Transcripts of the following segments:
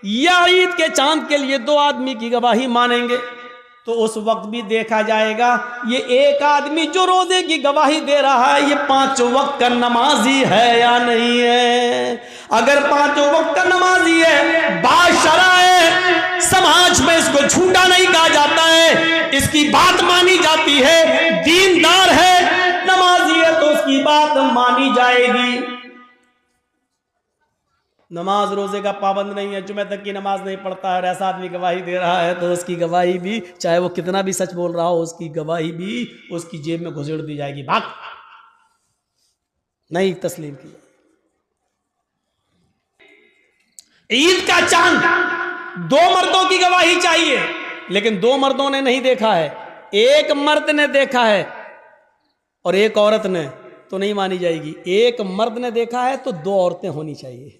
या ईद के चांद के लिए 2 आदमी की गवाही मानेंगे, तो उस वक्त भी देखा जाएगा ये एक आदमी जो रोजे की गवाही दे रहा है ये 5 वक्त का नमाजी है या नहीं है। अगर 5 वक्त का नमाजी है, बाशरा है, समाज में इसको झूठा नहीं कहा जाता है, इसकी बात मानी जाती है, दीनदार है, नमाजी है, तो उसकी बात मानी जाएगी। नमाज रोजे का पाबंद नहीं है, जुमे तक की नमाज नहीं पढ़ता है, ऐसा आदमी गवाही दे रहा है तो उसकी गवाही भी, चाहे वो कितना भी सच बोल रहा हो, उसकी गवाही भी उसकी जेब में घुसेड़ दी जाएगी, भाग, नहीं तस्लीम की। ईद का चांद 2 मर्दों की गवाही चाहिए, लेकिन 2 मर्दों ने नहीं देखा है, एक मर्द ने देखा है और एक औरत ने, तो नहीं मानी जाएगी। एक मर्द ने देखा है तो 2 औरतें होनी चाहिए,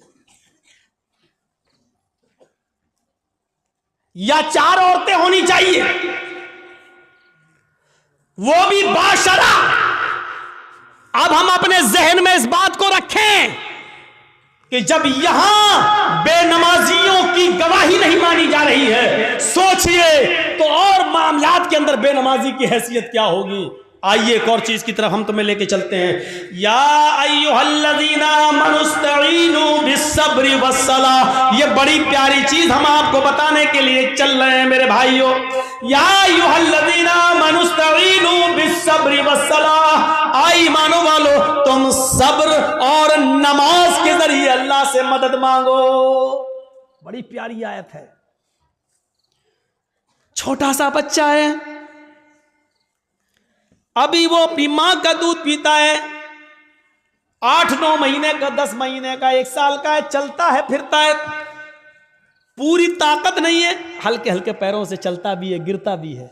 या 4 औरतें होनी चाहिए, वो भी बाशरा। अब हम अपने जहन में इस बात को रखें कि जब यहां बेनमाजियों की गवाही नहीं मानी जा रही है, सोचिए तो और मामलात के अंदर बेनमाजी की हैसियत क्या होगी। आइए एक और चीज की तरफ हम तुम्हें लेके चलते हैं। या अय्युहल्लज़ीना आमनुस्तईनु बिस्सब्रि वस्सलाह, ये बड़ी प्यारी चीज हम आपको बताने के लिए चल रहे हैं मेरे भाइयों। या अय्युहल्लज़ीना आमनुस्तईनु बिस्सब्रि वस्सलाह, आई ईमान वालो तुम सब्र और नमाज के जरिए अल्लाह से मदद मांगो। बड़ी प्यारी आयत है। छोटा सा बच्चा है, अभी वो अपनी मां का दूध पीता है, 8-9 महीने का, 10 महीने का, 1 साल का है, चलता है फिरता है, पूरी ताकत नहीं है, हल्के हल्के पैरों से चलता भी है, गिरता भी है।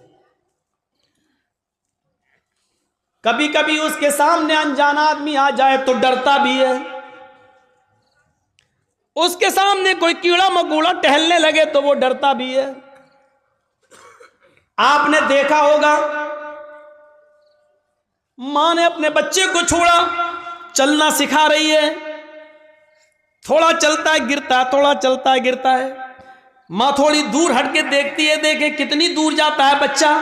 कभी कभी उसके सामने अनजान आदमी आ जाए तो डरता भी है, उसके सामने कोई कीड़ा मकोड़ा टहलने लगे तो वो डरता भी है। आपने देखा होगा मां ने अपने बच्चे को छोड़ा, चलना सिखा रही है, थोड़ा चलता है गिरता है, थोड़ा चलता है गिरता है। मां थोड़ी दूर हट के देखती है, देखे कितनी दूर जाता है बच्चा।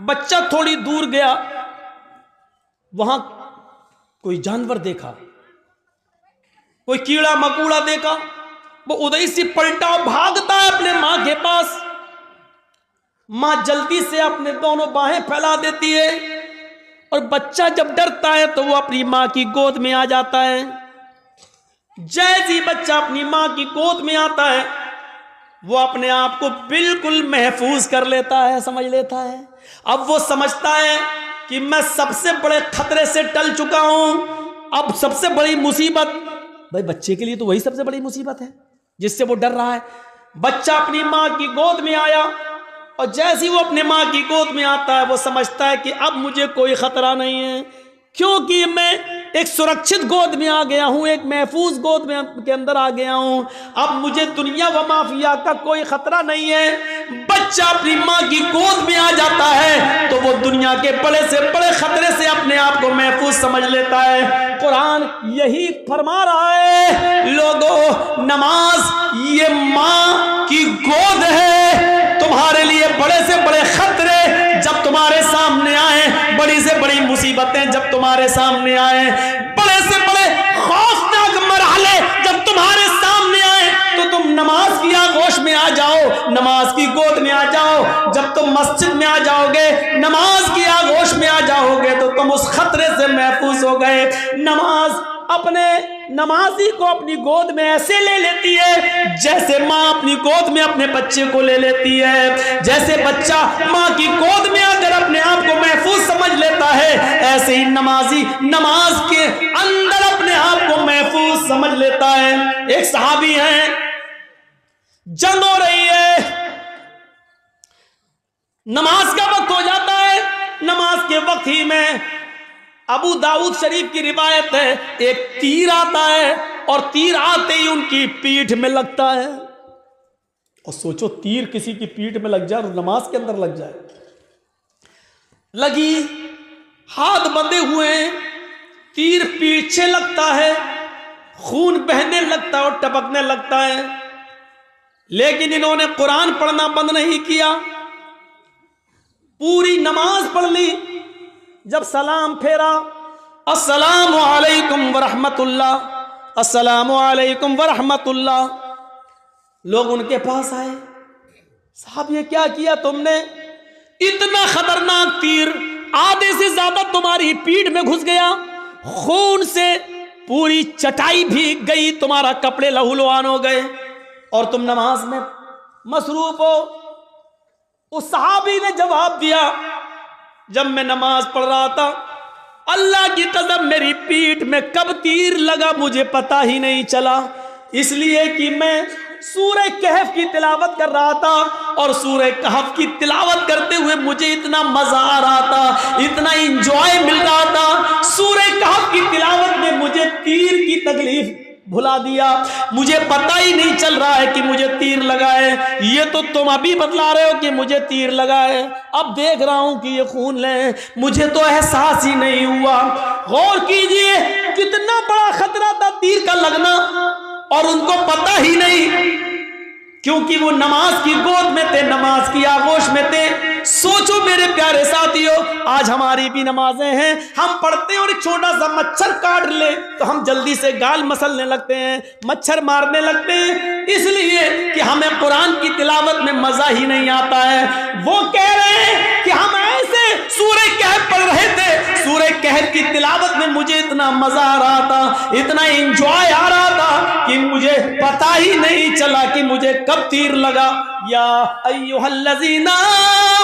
बच्चा थोड़ी दूर गया, वहां कोई जानवर देखा, कोई कीड़ा मकोड़ा देखा, वो उधर से पलटा और भागता है अपने मां के पास। मां जल्दी से अपने दोनों बाहें फैला देती है और बच्चा जब डरता है तो वो अपनी मां की गोद में आ जाता है। जैसे ही बच्चा अपनी मां की गोद में आता है, वो अपने आप को बिल्कुल महफूज कर लेता है, समझ लेता है। अब वो समझता है कि मैं सबसे बड़े खतरे से टल चुका हूं, अब सबसे बड़ी मुसीबत, भाई बच्चे के लिए तो वही सबसे बड़ी मुसीबत है जिससे वो डर रहा है। बच्चा अपनी मां की गोद में आया और जैसे ही वो अपने मां की गोद में आता है, वो समझता है कि अब मुझे कोई खतरा नहीं है, क्योंकि मैं एक सुरक्षित गोद में आ गया हूं, एक महफूज गोद में के अंदर आ गया हूं। अब मुझे दुनिया व माफिया का कोई खतरा नहीं है। बच्चा अपनी मां की गोद में आ जाता है तो वो दुनिया के बड़े से बड़े खतरे से अपने आप को महफूज समझ लेता है। कुरान यही फरमा रहा है, लोगों नमाज ये मां की गोद है। तुम्हारे लिए बड़े से बड़े खतरे जब तुम्हारे सामने आए, बड़ी से बड़ी मुसीबतें जब तुम्हारे सामने आए, बड़े से बड़े खौफनाक मरहले जब तुम्हारे सामने आए, तो तुम नमाज की आगोश में आ जाओ, नमाज की गोद में आ जाओ। जब तुम मस्जिद में आ जाओगे, नमाज की आगोश में आ जाओगे, तो तुम उस खतरे से महफूज हो गए। नमाज अपने नमाजी को अपनी गोद में ऐसे ले लेती है जैसे माँ अपनी गोद में अपने बच्चे को ले लेती है। जैसे बच्चा माँ की गोद में आकर अपने आप को महफूज समझ लेता है, ऐसे ही नमाजी नमाज के अंदर अपने आप को महफूज समझ लेता है। एक सहाबी है, जंग हो रही है, नमाज का वक्त हो जाता है। नमाज के वक्त ही में अबू दाऊद शरीफ की रिवायत है, एक तीर आता है और तीर आते ही उनकी पीठ में लगता है। और सोचो तीर किसी की पीठ में लग जाए और नमाज के अंदर लग जाए। लगी, हाथ बंधे हुए हैं, तीर पीछे लगता है, खून बहने लगता है और टपकने लगता है। लेकिन इन्होंने कुरान पढ़ना बंद नहीं किया, पूरी नमाज पढ़ ली। जब सलाम फेरा, अस्सलामु अलैकुम वरहमतुल्लाह, अस्सलामु अलैकुम वरहमतुल्लाह, लोग उनके पास आए, साहब ये क्या किया तुमने? इतना खतरनाक तीर आधे से ज्यादा तुम्हारी पीठ में घुस गया, खून से पूरी चटाई भीग गई, तुम्हारा कपड़े लहूलुहान हो गए और तुम नमाज में मसरूफ हो। उस सहाबी ने जवाब दिया, जब मैं नमाज पढ़ रहा था, अल्लाह की कसम मेरी पीठ में कब तीर लगा मुझे पता ही नहीं चला, इसलिए कि मैं सूरह कहफ की तिलावत कर रहा था और सूरह कहफ की तिलावत करते हुए मुझे इतना मजा आ रहा था, इतना इंजॉय मिल रहा था। सूरह कहफ की तिलावत ने मुझे तीर की तकलीफ भुला दिया, मुझे पता ही नहीं चल रहा है कि मुझे तीर लगा है। ये तो तुम अभी बतला रहे हो कि मुझे तीर लगा है, अब देख रहा हूं कि ये खून है, मुझे तो एहसास ही नहीं हुआ। गौर कीजिए कितना बड़ा खतरा था तीर का लगना, और उनको पता ही नहीं, क्योंकि वो नमाज की गोद में थे, नमाज की आगोश में थे। सोचो मेरे प्यारे साथियों, आज हमारी भी नमाजें हैं, हम पढ़ते हैं और एक छोटा सा मच्छर काट ले तो हम जल्दी से गाल मसलने लगते हैं, मच्छर मारने लगते हैं, इसलिए कि हमें कुरान की तिलावत में मजा ही नहीं आता है। वो कह रहे हैं कि हम ऐसे सूरह कहफ पढ़ रहे थे, सूरह कहफ की तिलावत में मुझे इतना मजा आ रहा था, इतना एंजॉय आ रहा था कि मुझे पता ही नहीं चला कि मुझे कब तीर लगा। या अय्युहल्लज़ीना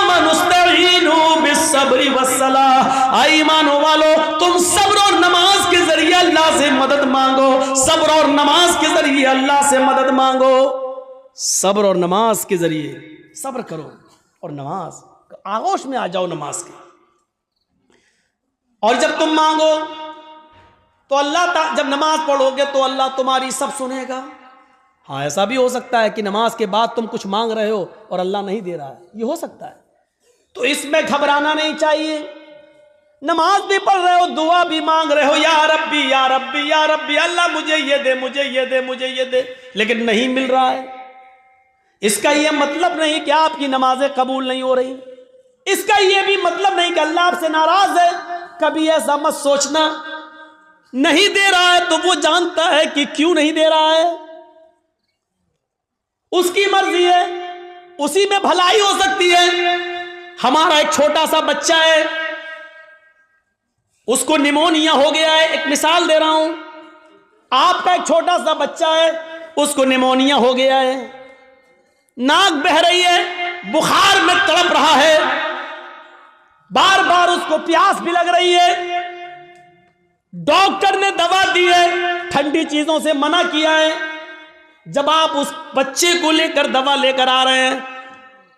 आमनुस्तईनु बिस्सब्रि वस्सलाह, ईमानो वालो तुम सब्र और नमाज के जरिए अल्लाह से मदद मांगो, सब्र और नमाज के जरिए अल्लाह से मदद मांगो, सब्र और नमाज के जरिए सब्र करो और नमाज आगोश में आ जाओ नमाज के। और जब तुम मांगो तो अल्लाह, जब नमाज पढ़ोगे तो अल्लाह तुम्हारी सब सुनेगा। हाँ, ऐसा भी हो सकता है कि नमाज के बाद तुम कुछ मांग रहे हो और अल्लाह नहीं दे रहा है, ये हो सकता है, तो इसमें घबराना नहीं चाहिए। नमाज भी पढ़ रहे हो, दुआ भी मांग रहे हो, या रब्बी या रब्बी या रब्बी, अल्लाह मुझे ये दे, मुझे ये दे, मुझे ये दे, लेकिन नहीं मिल रहा है, इसका यह मतलब नहीं कि आपकी नमाजें कबूल नहीं हो रही, इसका यह भी मतलब नहीं कि अल्लाह आपसे नाराज है। कभी ऐसा मत सोचना, नहीं दे रहा है तो वो जानता है कि क्यों नहीं दे रहा है, उसकी मर्जी है, उसी में भलाई हो सकती है। हमारा एक छोटा सा बच्चा है, उसको निमोनिया हो गया है, एक मिसाल दे रहा हूं, आपका एक छोटा सा बच्चा है, उसको निमोनिया हो गया है, नाक बह रही है, बुखार में तड़प रहा है, बार बार उसको प्यास भी लग रही है, डॉक्टर ने दवा दी है, ठंडी चीजों से मना किया है। जब आप उस बच्चे को लेकर दवा लेकर आ रहे हैं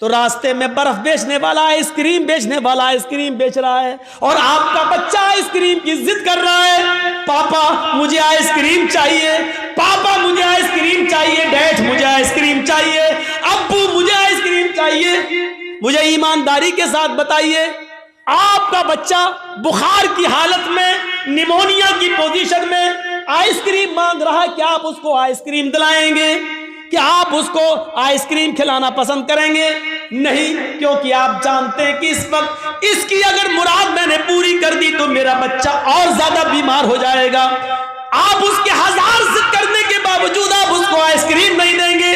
तो रास्ते में बर्फ बेचने वाला, आइसक्रीम बेचने वाला आइसक्रीम बेच रहा है, और आपका बच्चा आइसक्रीम की जिद कर रहा है, पापा मुझे आइसक्रीम चाहिए, पापा मुझे आइसक्रीम चाहिए, डैड मुझे आइसक्रीम चाहिए, अब्बू मुझे आइसक्रीम चाहिए। मुझे ईमानदारी के साथ बताइए, आपका बच्चा बुखार की हालत में, निमोनिया की पोजीशन में आइसक्रीम मांग रहा है, क्या आप उसको आइसक्रीम दिलाएंगे? क्या आप उसको आइसक्रीम खिलाना पसंद करेंगे? नहीं, क्योंकि आप जानते हैं कि इस वक्त इसकी अगर मुराद मैंने पूरी कर दी तो मेरा बच्चा और ज्यादा बीमार हो जाएगा। आप उसके हजार जिद करने के बावजूद आप उसको आइसक्रीम नहीं देंगे,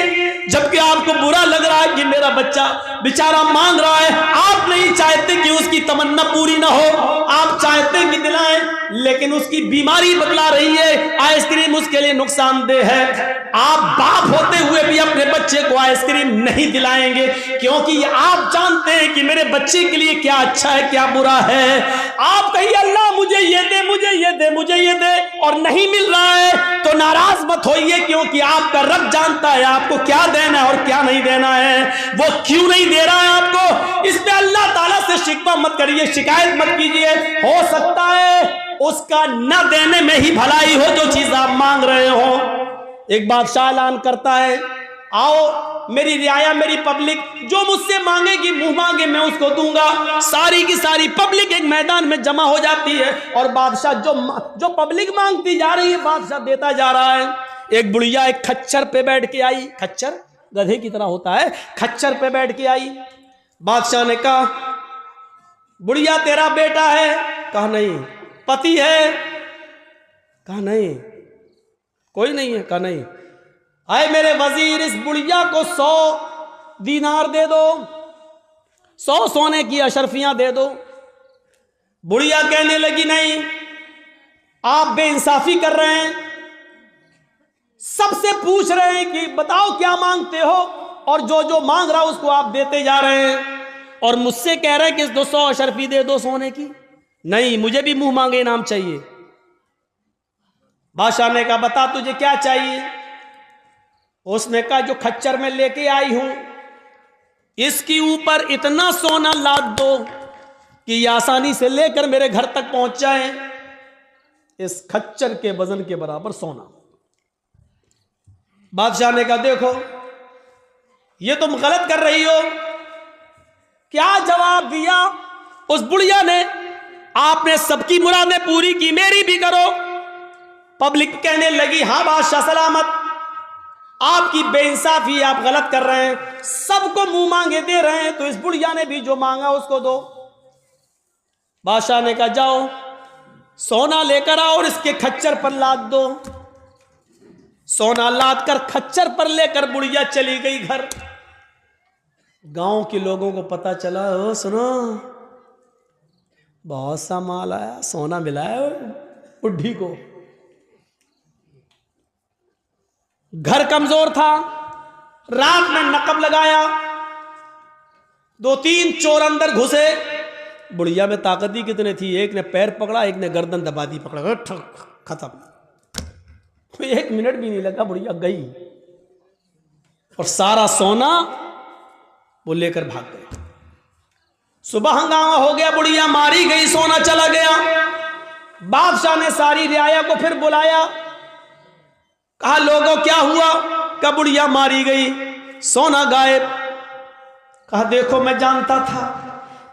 जबकि आपको बुरा लग रहा है कि मेरा बच्चा बेचारा मांग रहा है। आप नहीं चाहते कि उसकी तमन्ना पूरी ना हो, आप चाहते कि दिलाएं, लेकिन उसकी बीमारी बतला रही है आइसक्रीम उसके लिए नुकसानदेह है। आप बाप होते हुए भी अपने बच्चे को आइसक्रीम नहीं दिलाएंगे, क्योंकि आप जानते हैं कि मेरे बच्चे के लिए क्या अच्छा है क्या बुरा है। आप कहिए अल्लाह मुझे ये दे, मुझे ये दे, मुझे ये दे, और नहीं मिल रहा है तो नाराज मत होइए, क्योंकि आपका रब जानता है आपको क्या देना है और क्या नहीं देना है। वो क्यों नहीं दे रहा है आपको, इस पे अल्लाह ताला से शिकवा मत करिए, शिकायत मत कीजिए। हो सकता है उसका न देने में ही भलाई हो जो चीज आप मांग रहे हो। एक बादशाह ऐलान करता है, आओ मेरी रियाया, मेरी पब्लिक, जो मुझसे मांगेगी मुंह मांगे मैं उसको दूंगा। सारी की सारी पब्लिक एक मैदान में जमा हो जाती है और बादशाह जो पब्लिक मांगती जा रही है बादशाह देता जा रहा है। एक बुढ़िया एक खच्चर पे बैठ के आई, खच्चर गधे की तरह होता है, खच्चर पे बैठ के आई। बादशाह ने कहा, बुढ़िया तेरा बेटा है? कहा नहीं। पति है? कहा नहीं। कोई नहीं है? कहा नहीं। आए मेरे वजीर, इस बुढ़िया को 100 दीनार दे दो, 100 सोने की अशरफियां दे दो। बुढ़िया कहने लगी, नहीं, आप बेइंसाफी कर रहे हैं, सबसे पूछ रहे हैं कि बताओ क्या मांगते हो, और जो जो मांग रहा उसको आप देते जा रहे हैं, और मुझसे कह रहे हैं कि 200 अशरफी दे दो सोने की। नहीं, मुझे भी मुंह मांगे इनाम चाहिए। बादशाह ने कहा, बता तुझे क्या चाहिए? उसने कहा, जो खच्चर में लेके आई हूं इसके ऊपर इतना सोना लाद दो कि ये आसानी से लेकर मेरे घर तक पहुंच जाए। इस खच्चर के वजन के बराबर सोना। बादशाह ने कहा, देखो ये तुम गलत कर रही हो। क्या जवाब दिया उस बुढ़िया ने? आपने सबकी मुरादें पूरी की, मेरी भी करो। पब्लिक कहने लगी, हां बादशाह सलामत, आपकी बेइंसाफी, आप गलत कर रहे हैं, सबको मुंह मांगे दे रहे हैं, तो इस बुढ़िया ने भी जो मांगा उसको दो। बादशाह ने कहा, जाओ सोना लेकर आओ और इसके खच्चर पर लाद दो। सोना लाद कर खच्चर पर लेकर बुढ़िया चली गई घर। गांव के लोगों को पता चला, ओ सुनो, बहुत सा माल आया, सोना मिला है बुढ़ी को। घर कमजोर था, रात में नकब लगाया, 2-3 चोर अंदर घुसे। बुढ़िया में ताकत ही कितने थी, एक ने पैर पकड़ा, एक ने गर्दन दबा दी, पकड़ा, खत्म। 1 मिनट भी नहीं लगा, बुढ़िया गई और सारा सोना वो लेकर भाग गए। सुबह हंगामा हो गया, बुढ़िया मारी गई, सोना चला गया। बादशाह ने सारी रियाया को फिर बुलाया, कहा लोगों क्या हुआ? कहा बुढ़िया मारी गई, सोना गायब। कहा देखो मैं जानता था,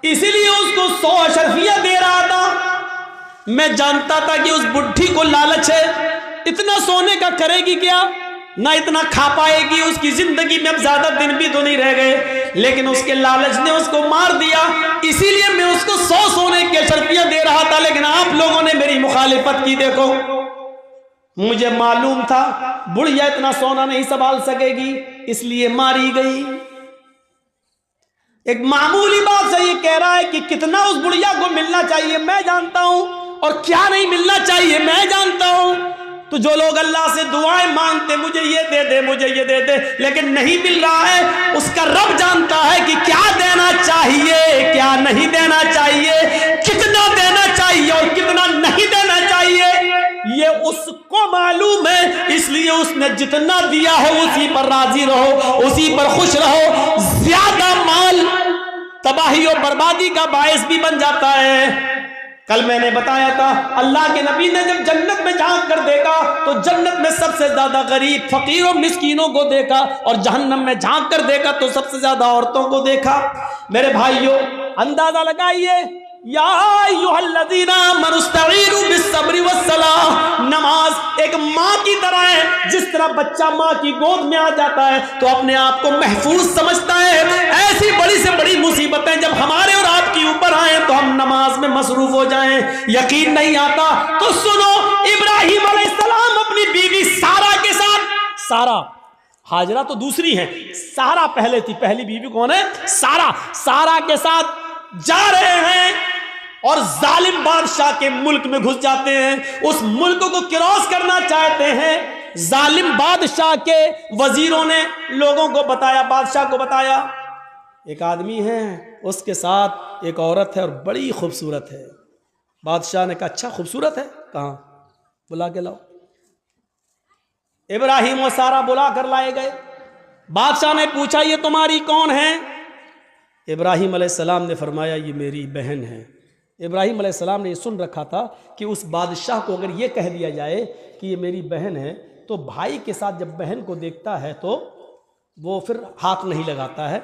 इसीलिए उसको 100 अशरफियां दे रहा था। मैं जानता था कि उस बुढ़ी को लालच है, इतना सोने का करेगी क्या, ना इतना खा पाएगी, उसकी जिंदगी में अब ज्यादा दिन भी तो नहीं रह गए, लेकिन उसके लालच ने उसको मार दिया। इसीलिए मैं उसको 100 सोने की अशरफियां दे रहा था, लेकिन आप लोगों ने मेरी मुखालिफत की। देखो मुझे मालूम था बुढ़िया इतना सोना नहीं संभाल सकेगी, इसलिए मारी गई। एक मामूली बात से ये कह रहा है कि कितना उस बुढ़िया को मिलना चाहिए मैं जानता हूं, और क्या नहीं मिलना चाहिए मैं जानता हूं। तो जो लोग अल्लाह से दुआएं मांगते, मुझे ये दे दे, मुझे ये दे दे, लेकिन नहीं मिल रहा है, उसका रब जानता है कि क्या देना चाहिए, क्या नहीं देना चाहिए, कितना देना चाहिए और कितना नहीं देना चाहिए, ये उसको मालूम है। इसलिए उसने जितना दिया है उसी पर राजी रहो, उसी पर खुश रहो। ज्यादा माल तबाही और बर्बादी का बायस भी बन जाता है। कल मैंने बताया था, अल्लाह के नबी ने जब जन्नत में झांक कर देखा तो जन्नत में सबसे ज्यादा गरीब, फकीर और मिस्कीनों को देखा, और जहन्नम में झांक कर देखा तो सबसे ज्यादा औरतों को देखा। मेरे भाइयों अंदाजा लगाइए, या अय्युहल्लज़ीना आमनू इस्तईनु बिस्सब्रि वस्सलाह। नमाज एक माँ की तरह है, जिस तरह बच्चा माँ की गोद में आ जाता है तो अपने आप को महफूज समझता है। ऐसी बड़ी से बड़ी मुसीबतें जब हमारे और आपके ऊपर आए तो हम नमाज में मसरूफ हो जाएं। यकीन नहीं आता तो सुनो, इब्राहिम अलैहिस्सलाम अपनी बीवी सारा के साथ, सारा, हाजरा तो दूसरी है, सारा पहले थी, पहली बीवी कौन है? सारा। सारा के साथ जा रहे हैं और जालिम बादशाह के मुल्क में घुस जाते हैं। उस मुल्क को क्रॉस करना चाहते हैं। जालिम बादशाह के वजीरों ने लोगों को बताया, बादशाह को बताया, एक आदमी है, उसके साथ एक औरत है और बड़ी खूबसूरत है। बादशाह ने कहा अच्छा खूबसूरत है, कहाँ? बुला के लाओ। इब्राहिम और सारा बुला कर लाए गए। बादशाह ने पूछा ये तुम्हारी कौन है? इब्राहिम अलैहिस्सलाम ने फरमाया ये मेरी बहन है। इब्राहिम अलैहिस्सलाम ने ये सुन रखा था कि उस बादशाह को अगर ये कह दिया जाए कि ये मेरी बहन है तो भाई के साथ जब बहन को देखता है तो वो फिर हाथ नहीं लगाता है,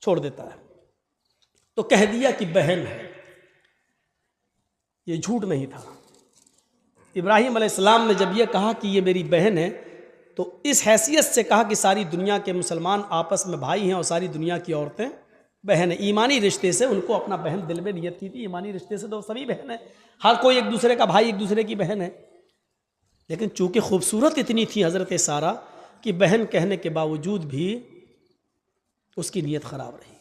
छोड़ देता है। तो कह दिया कि बहन है। ये झूठ नहीं था। इब्राहिम अलैहिस्सलाम ने जब ये कहा कि ये मेरी बहन है तो इस हैसियत से कहा कि सारी दुनिया के मुसलमान आपस में भाई हैं और सारी दुनिया की औरतें बहन है। ईमानी रिश्ते से उनको अपना बहन दिल में नियत की थी, ईमानी रिश्ते से तो सभी बहन है, हर कोई एक दूसरे का भाई, एक दूसरे की बहन है। लेकिन चूंकि खूबसूरत इतनी थी हज़रत सारा कि बहन कहने के बावजूद भी उसकी नीयत ख़राब रही।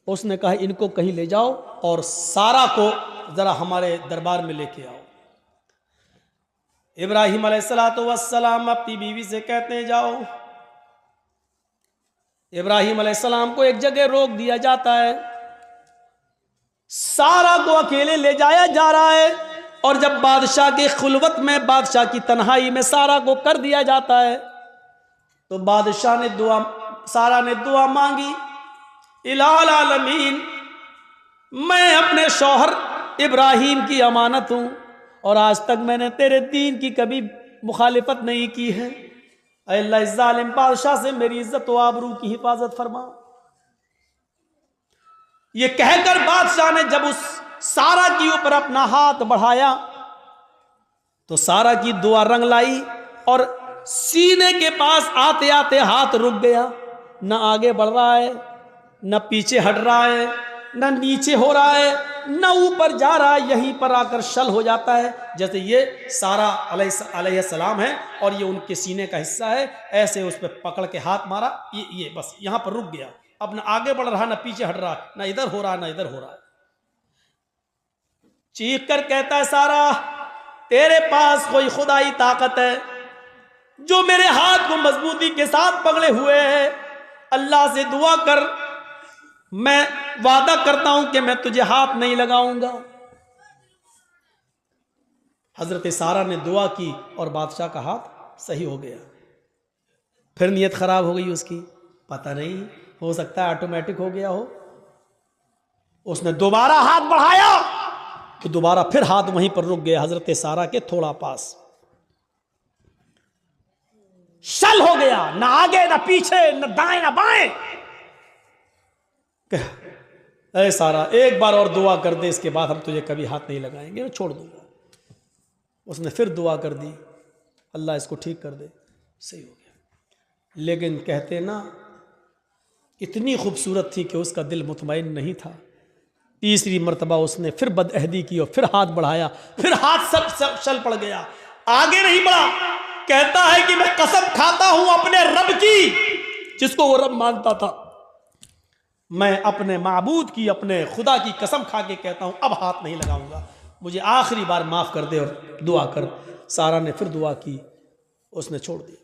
उसने कहा इनको कहीं ले जाओ और सारा को ज़रा हमारे दरबार में लेके आओ। इब्राहिम अलैहिस्सलातु वस्सलाम अपनी बीवी से कहते हैं जाओ। इब्राहिम अलैहिस्सलाम को एक जगह रोक दिया जाता है, सारा को अकेले ले जाया जा रहा है, और जब बादशाह की खुलवत में, बादशाह की तन्हाई में सारा को कर दिया जाता है तो बादशाह ने सारा ने दुआ मांगी, इलाहुल आलमीन, मैं अपने शौहर इब्राहिम की अमानत हूं और आज तक मैंने तेरे दीन की कभी मुखालिफत नहीं की है। अल्लाह इस जालिम बादशाह से मेरी इज्जत व आबरू की हिफाजत फरमा। ये कहकर बादशाह ने जब उस सारा के ऊपर अपना हाथ बढ़ाया तो सारा की दुआ रंग लाई और सीने के पास आते आते हाथ रुक गया। न आगे बढ़ रहा है, न पीछे हट रहा है, न नीचे हो रहा है, न ऊपर जा रहा है, यहीं पर आकर शल हो जाता है। जैसे ये सारा अलैहिस्सलाम है और ये उनके सीने का हिस्सा है, ऐसे उस पर पकड़ के हाथ मारा, ये बस यहां पर रुक गया। अब न आगे बढ़ रहा, न पीछे हट रहा, न इधर हो रहा, न इधर हो रहा। चीख कर कहता है सारा, तेरे पास कोई खुदाई ताकत है जो मेरे हाथ को मजबूती के साथ पकड़े हुए है, अल्लाह से दुआ कर, मैं वादा करता हूं कि मैं तुझे हाथ नहीं लगाऊंगा। हजरत सारा ने दुआ की और बादशाह का हाथ सही हो गया। फिर नीयत खराब हो गई उसकी, पता नहीं, हो सकता है ऑटोमेटिक हो गया हो। उसने दोबारा हाथ बढ़ाया तो दोबारा फिर हाथ वहीं पर रुक गया, हजरत सारा के थोड़ा पास। शल हो गया, ना आगे ना पीछे, न दाएं ना बाएं। ऐ सारा, एक बार और दुआ कर दे, इसके बाद हम तुझे कभी हाथ नहीं लगाएंगे, मैं छोड़ दूंगा। उसने फिर दुआ कर दी, अल्लाह इसको ठीक कर दे, सही हो गया। लेकिन कहते ना, इतनी खूबसूरत थी कि उसका दिल मुतमईन नहीं था। तीसरी मर्तबा उसने फिर बदअहदी की और फिर हाथ बढ़ाया, फिर हाथ सब चल पड़ गया, आगे नहीं बढ़ा। कहता है कि मैं कसम खाता हूं अपने रब की, जिसको वो रब मानता था, मैं अपने माबूद की, अपने खुदा की कसम खा के कहता हूं अब हाथ नहीं लगाऊंगा, मुझे आखिरी बार माफ कर दे और दुआ कर। सारा ने फिर दुआ की, उसने छोड़ दिया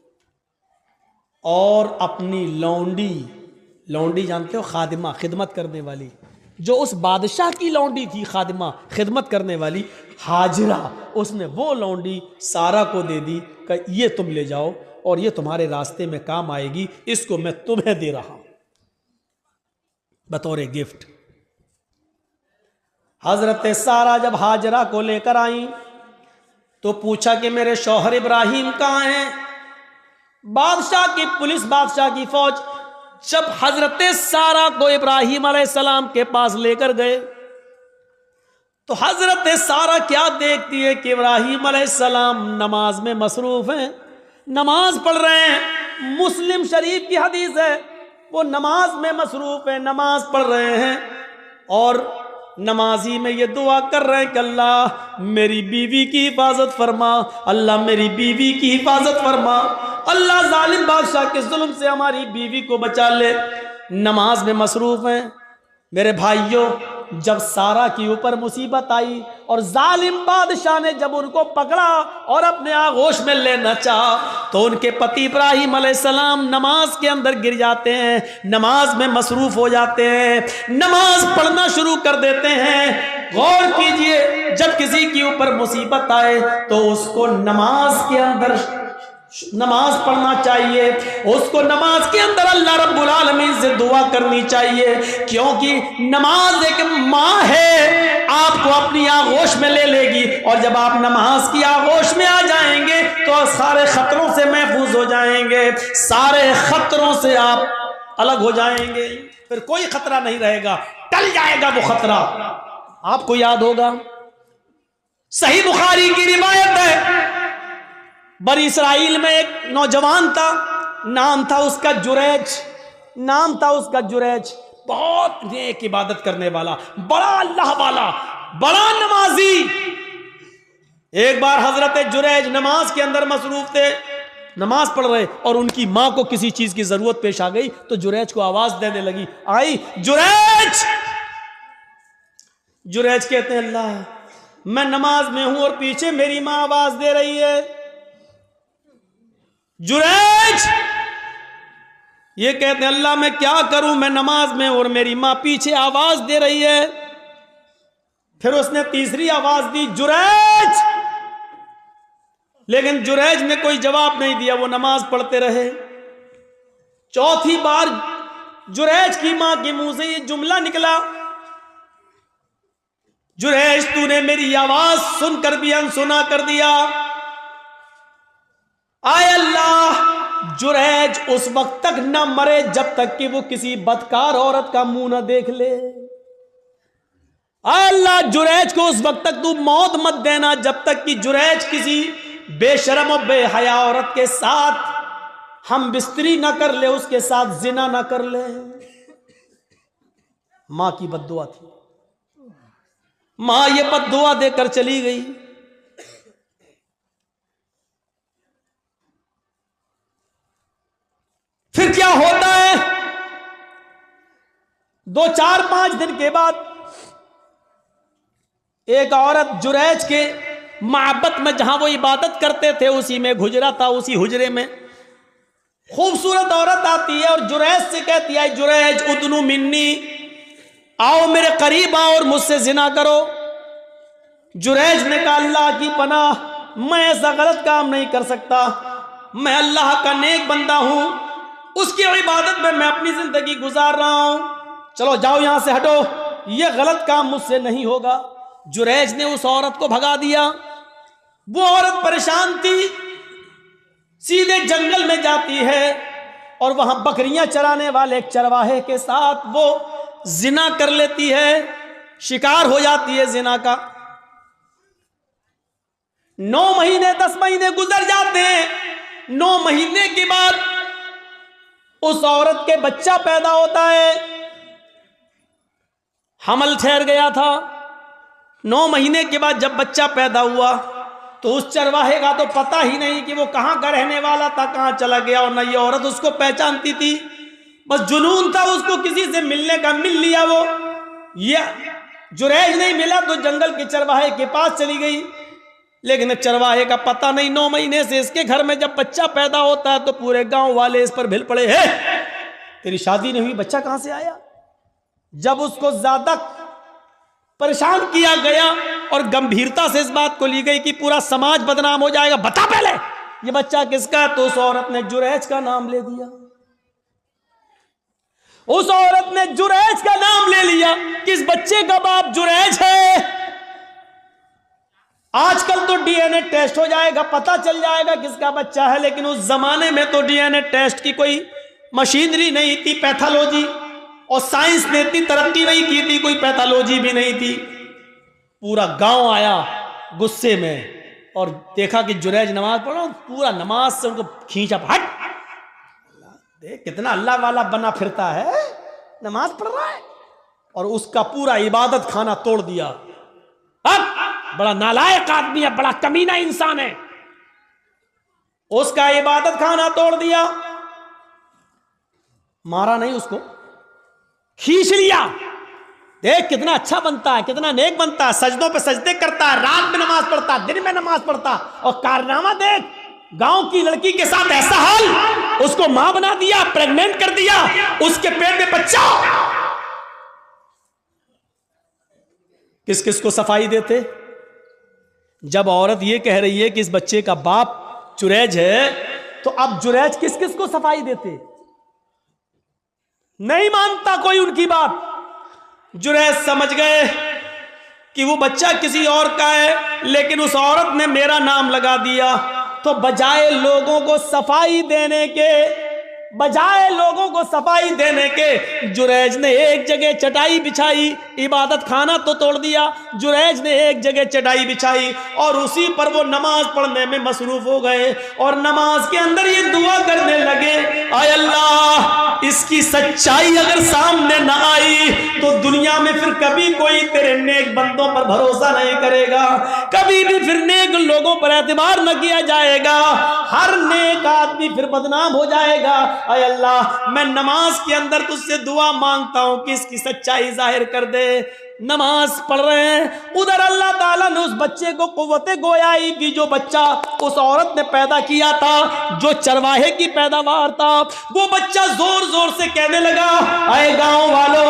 और अपनी लौंडी जानते हो, खादिमा, खिदमत करने वाली, जो उस बादशाह की लौंडी थी, खादिमा, खिदमत करने वाली हाजिरा, उसने वो लौंडी सारा को दे दी कि ये तुम ले जाओ और ये तुम्हारे रास्ते में काम आएगी, इसको मैं तुम्हें दे रहा हूं बतौर गिफ्ट। हजरत सारा जब हाजरा को लेकर आई तो पूछा कि मेरे शौहर इब्राहिम कहाँ हैं? बादशाह की पुलिस, बादशाह की फौज जब हजरत सारा को इब्राहिम अलैहिस्सलाम के पास लेकर गए तो हजरत सारा क्या देखती है कि इब्राहिम अलैहिस्सलाम नमाज में मसरूफ हैं, नमाज पढ़ रहे हैं। मुस्लिम शरीफ की हदीस है, वो नमाज में मसरूफ है, नमाज पढ़ रहे हैं और नमाजी में ये दुआ कर रहे हैं कि अल्लाह मेरी बीवी की हिफाजत फरमा, अल्लाह मेरी बीवी की हिफाजत फरमा, अल्लाह जालिम बादशाह के जुल्म से हमारी बीवी को बचा ले। नमाज में मसरूफ हैं। मेरे भाइयों, जब सारा के ऊपर मुसीबत आई और जालिम बादशाह ने जब उनको पकड़ा और अपने आगोश में लेना चाहा तो उनके पति इब्राहिम अलैहिस्सलाम नमाज के अंदर गिर जाते हैं, नमाज में मसरूफ हो जाते हैं, नमाज पढ़ना शुरू कर देते हैं। गौर कीजिए, जब किसी के ऊपर मुसीबत आए तो उसको नमाज के अंदर नमाज पढ़ना चाहिए, उसको नमाज के अंदर अल्लाह रब्बुल आलमीन से दुआ करनी चाहिए, क्योंकि नमाज एक माँ है, आपको अपनी आगोश में ले लेगी और जब आप नमाज की आगोश में आ जाएंगे तो सारे खतरों से महफूज हो जाएंगे, सारे खतरों से आप अलग हो जाएंगे, फिर कोई खतरा नहीं रहेगा, टल जाएगा वो खतरा। आपको याद होगा, सही बुखारी की रिवायत है, बनी इसराइल में एक नौजवान था, नाम था उसका जुरैज, नाम था उसका जुरैज। बहुत नेक इबादत करने वाला, बड़ा अल्लाह वाला, बड़ा नमाजी। एक बार हजरत जुरैज नमाज के अंदर मसरूफ थे, नमाज पढ़ रहे, और उनकी मां को किसी चीज की जरूरत पेश आ गई तो जुरैज को आवाज देने लगी, आई जुरैज। जुरैज कहते हैं अल्लाह मैं नमाज में हूं और पीछे मेरी मां आवाज दे रही है। जुरैज ये कहते हैं अल्लाह मैं क्या करूं, मैं नमाज में और मेरी मां पीछे आवाज दे रही है। फिर उसने तीसरी आवाज दी, जुरैज, लेकिन जुरैज ने कोई जवाब नहीं दिया, वो नमाज पढ़ते रहे। चौथी बार जुरैज की मां के मुंह से ये जुमला निकला, जुरैज तूने मेरी आवाज सुनकर भी अनसुना कर दिया। आय अल्लाह, जुरैज उस वक्त तक न मरे जब तक कि वो किसी बदकार औरत का मुंह न देख ले। आय अल्लाह, जुरैज को उस वक्त तक तू मौत मत देना जब तक कि जुरैज किसी बेशरम और बेहया औरत के साथ हम बिस्तरी ना कर ले, उसके साथ जिना ना कर ले। मां की बद्दुआ थी, मां ये बद्दुआ देकर चली गई। फिर क्या होता है, 2, 4, 5 दिन के बाद एक औरत जुरैज के मोहब्बत में, जहां वो इबादत करते थे उसी में हुजरा था, उसी हुजरे में खूबसूरत औरत आती है और जुरैज से कहती है, जुरैज उदनु मिन्नी, आओ मेरे करीब आओ और मुझसे जिना करो। जुरैज ने कहा अल्लाह की पनाह, मैं ऐसा गलत काम नहीं कर सकता, मैं अल्लाह का नेक बंदा हूं, उसकी इबादत में मैं अपनी जिंदगी गुजार रहा हूं, चलो जाओ यहां से हटो, यह गलत काम मुझसे नहीं होगा। जुरैज ने उस औरत को भगा दिया। वो औरत परेशान थी, सीधे जंगल में जाती है और वहां बकरियां चराने वाले एक चरवाहे के साथ वो जिना कर लेती है, शिकार हो जाती है जिना का। 9 महीने 10 महीने गुजर जाते हैं। 9 महीने के बाद उस औरत के बच्चा पैदा होता है। हमल ठहर गया था। 9 महीने के बाद जब बच्चा पैदा हुआ तो उस चरवाहे का तो पता ही नहीं कि वो कहां का रहने वाला था, कहां चला गया, और न ये औरत उसको पहचानती थी। बस जुनून था उसको किसी से मिलने का, मिल लिया वो। ये जुरैज नहीं मिला तो जंगल के चरवाहे के पास चली गई, लेकिन चरवाहे का पता नहीं। 9 महीने से इसके घर में जब बच्चा पैदा होता है तो पूरे गांव वाले इस पर भिड़ पड़े, है तेरी शादी नहीं हुई, बच्चा कहां से आया। जब उसको ज्यादा परेशान किया गया और गंभीरता से इस बात को ली गई कि पूरा समाज बदनाम हो जाएगा, बता पहले ये बच्चा किसका है, तो उस औरत ने जुरैज का नाम ले दिया। उस औरत ने जुरैज का नाम ले लिया कि इस बच्चे का बाप जुरैज है। आजकल तो डीएनए टेस्ट हो जाएगा, पता चल जाएगा किसका बच्चा है, लेकिन उस जमाने में तो डीएनए टेस्ट की कोई मशीनरी नहीं थी, पैथोलॉजी, और साइंस ने इतनी तरक्की नहीं की थी, कोई पैथोलॉजी भी नहीं थी। पूरा गांव आया गुस्से में और देखा कि जुरैज नमाज पढ़ो, पूरा नमाज से उनको खींचा, हट देख कितना अल्लाह वाला बना फिरता है, नमाज पढ़ रहा है, और उसका पूरा इबादत खाना तोड़ दिया। अब बड़ा नालायक आदमी है, बड़ा कमीना इंसान है, उसका इबादत खाना तोड़ दिया। मारा नहीं, उसको खींच लिया। देख कितना अच्छा बनता है, कितना नेक बनता है, सजदों पे सजदे करता है, रात में नमाज पढ़ता है, दिन में नमाज पढ़ता, और कारनामा देख, गांव की लड़की के साथ ऐसा हाल, उसको मां बना दिया, प्रेग्नेंट कर दिया, उसके पेट में बच्चा। किस किस को सफाई देते। जब औरत ये कह रही है कि इस बच्चे का बाप जुरैज है, तो अब जुरैज किस किस को सफाई देते। नहीं मानता कोई उनकी बात। जुरैज समझ गए कि वो बच्चा किसी और का है, लेकिन उस औरत ने मेरा नाम लगा दिया, तो बजाय लोगों को सफाई देने के बजाय लोगों को सफाई देने के जुरैज ने एक जगह चटाई बिछाई, इबादत खाना तो तोड़ दिया, जुरैज ने एक जगह चटाई बिछाई और उसी पर वो नमाज पढ़ने में मसरूफ हो गए और नमाज के अंदर ये दुआ करने लगे, आय अल्लाह इसकी सच्चाई अगर सामने ना आई तो दुनिया में फिर कभी कोई तेरे नेक बंदों पर भरोसा नहीं करेगा, कभी भी फिर नेक लोगों पर एतबार न किया जाएगा, हर नेक आदमी फिर बदनाम हो जाएगा। आय अल्लाह मैं नमाज के अंदर तुझसे दुआ मांगता हूं कि इसकी सच्चाई जाहिर कर दे। नमाज पढ़ रहे हैं, उधर अल्लाह ताला ने उस बच्चे को कुव्वते गोयाई की, जो बच्चा उस औरत ने पैदा किया था, जो चरवाहे की पैदावार था, वो बच्चा जोर जोर से कहने लगा, आए गांव वालों,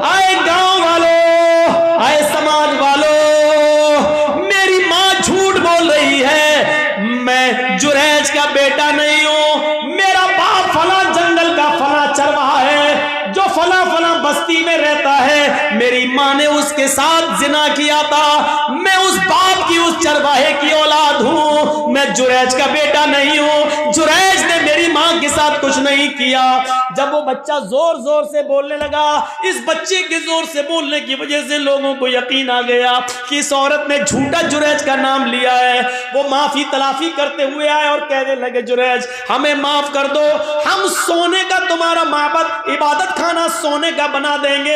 आए गांव वालों, आए समाज वालों, मेरी माँ झूठ बोल रही है, मैं जुरैज का बेटा नहीं हूं, मेरा बाप फला जंगल का फला चरवाहा है जो फला फला बस्ती में रहता है, मेरी माँ ने उसके साथ जिना किया था, मैं उस बाप की उस चरवाहे की औलाद हूं, मैं जुरैज का बेटा नहीं हूं, जुरैज ने मेरी माँ के साथ कुछ नहीं किया। जब वो बच्चा जोर जोर से बोलने लगा, इस बच्चे के जोर से बोलने की वजह से लोगों को यकीन आ गया कि इस औरत ने झूठा जुरैज का नाम लिया है। वो माफी तलाफी करते हुए आए और कहने लगे, जुरैज हमें माफ कर दो, हम सोने का तुम्हारा माबद इबादत खाना सोने का बना देंगे,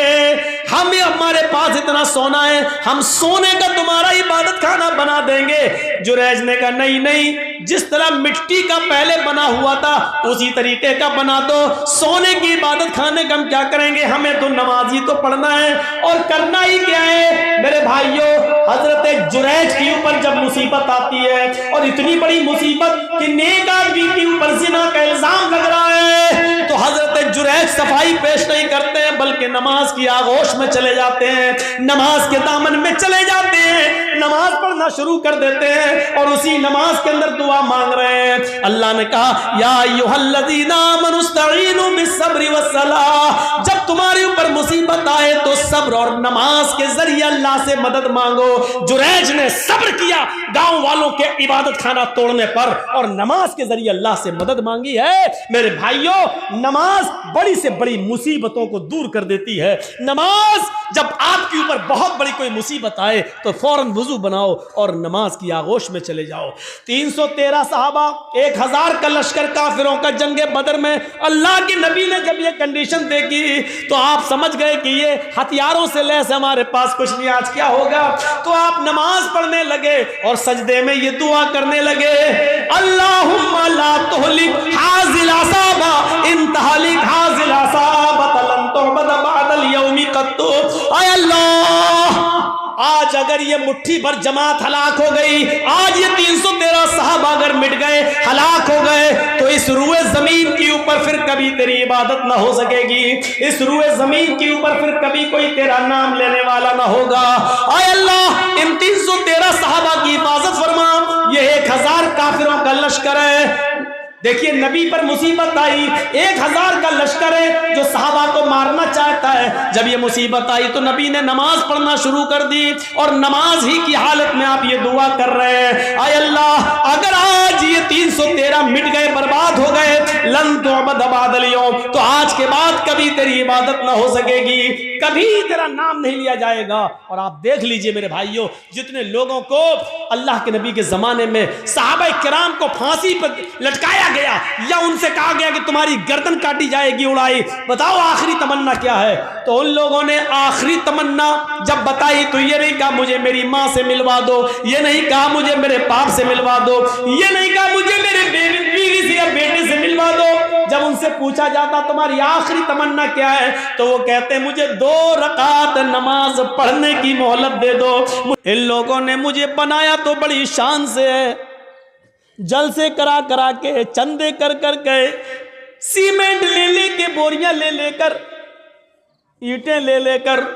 हमें हमारे पास इतना सोना है, हम सोने का तुम्हारा इबादत खाना बना देंगे। जुरैज ने कहा नहीं नहीं, जिस तरह मिट्टी का पहले बना हुआ था उसी तरीके का बना दो, सोने की इबादत खाने का हम क्या करेंगे, हमें तो नमाज ही तो पढ़ना है और करना ही क्या है। मेरे भाइयों, हजरत जुरैज के ऊपर जब मुसीबत आती है और इतनी बड़ी मुसीबत कि नेक आदमी के ऊपर जिना का इल्जाम लग रहा है, तो हजरत जुरैज सफाई पेश नहीं करते हैं बल्कि नमाज की आगोश में चले जाते हैं, नमाज के दामन में चले जाते हैं, नमाज पढ़ना शुरू कर देते हैं और उसी नमाज के अंदर दुआ मांग रहे हैं। अल्लाह ने कहा, या अय्युहल्लज़ीना आमनुस्तईनु बिस्सब्रि वस्सलाह, जब तुम्हारे ऊपर मुसीबत आए तो सब्र और नमाज के जरिए अल्लाह से मदद मांगो। जुरैज ने सब्र किया गांव वालों के इबादत खाना तोड़ने पर और नमाज के जरिए अल्लाह से मदद मांगी है। मेरे भाइयों, नमाज बड़ी से बड़ी मुसीबतों को दूर कर देती है। नमाज, जब आपके ऊपर बहुत बड़ी कोई मुसीबत आए तो फौरन वुजू बनाओ और नमाज की आगोश में चले जाओ। 313 सहाबा, 1000 का लश्कर काफिरों का जंगे बदर में अल्लाह के नबी ने जब ये कंडीशन देखी तो आप समझ गए कि ये हथियारों से लैस हमारे पास कुछ नहीं, आज क्या होगा। तो आप नमाज पढ़ने लगे और सजदे में ये दुआ करने लगे, अल्लाहुम्मा ला तुहलिक हाज़िल असाबा इन तहलिक हाज़िल असाबा लन तुअबद बअदल यौमी क़त्तु। आय अल्लाह, आज अगर ये मुट्ठी भर जमात हलाक हो गई, आज ये 313 साहबा अगर मिट गए, हलाक हो गए, तो इस रुए जमीन के ऊपर फिर कभी तेरी इबादत ना हो सकेगी, इस रुए जमीन के ऊपर फिर कभी कोई तेरा नाम लेने वाला ना होगा। आय अल्लाह, इन 313 साहबा की हिफाजत फरमा। ये 1000 काफिरों का लश्कर है। देखिए, नबी पर मुसीबत आई, 1000 का लश्कर है जो सहाबा को मारना चाहता है। जब ये मुसीबत आई तो नबी ने नमाज पढ़ना शुरू कर दी और नमाज ही की हालत में आप ये दुआ कर रहे हैं, आय अल्लाह, अगर आज ये 313 मिट गए, बर्बाद हो गए, लन तुअबद बअदल यौम, तो आज के बाद कभी तेरी इबादत ना हो सकेगी, कभी तेरा नाम नहीं लिया जाएगा। और आप देख लीजिए मेरे भाइयों, जितने लोगों को अल्लाह के नबी के जमाने में सहाबा किराम को फांसी पर लटकाया गया या उनसे कहा गया कि तुम्हारी गर्दन काटी जाएगी, उड़ाई, बताओ आखिरी तमन्ना क्या है। तो उन लोगों ने आखिरी तमन्ना जब बताई तो ये नहीं कहा मुझे मेरी माँ से मिलवा दो, ये नहीं कहा मुझे मेरे बाप से मिलवा दो, ये नहीं कहा मुझे मेरे बीवी से या बेटे से मिलवा दो। जब उनसे पूछा जाता तुम्हारी आखिरी तमन्ना क्या है, तो वो कहते मुझे 2 रकात नमाज पढ़ने की मोहलत दे दो। इन लोगों ने मुझे बनाया तो बड़ी शान से है, जल से करा करा के, चंदे कर कर के, सीमेंट ले लेके, बोरियां ले लेकर, ईंटें ले लेकर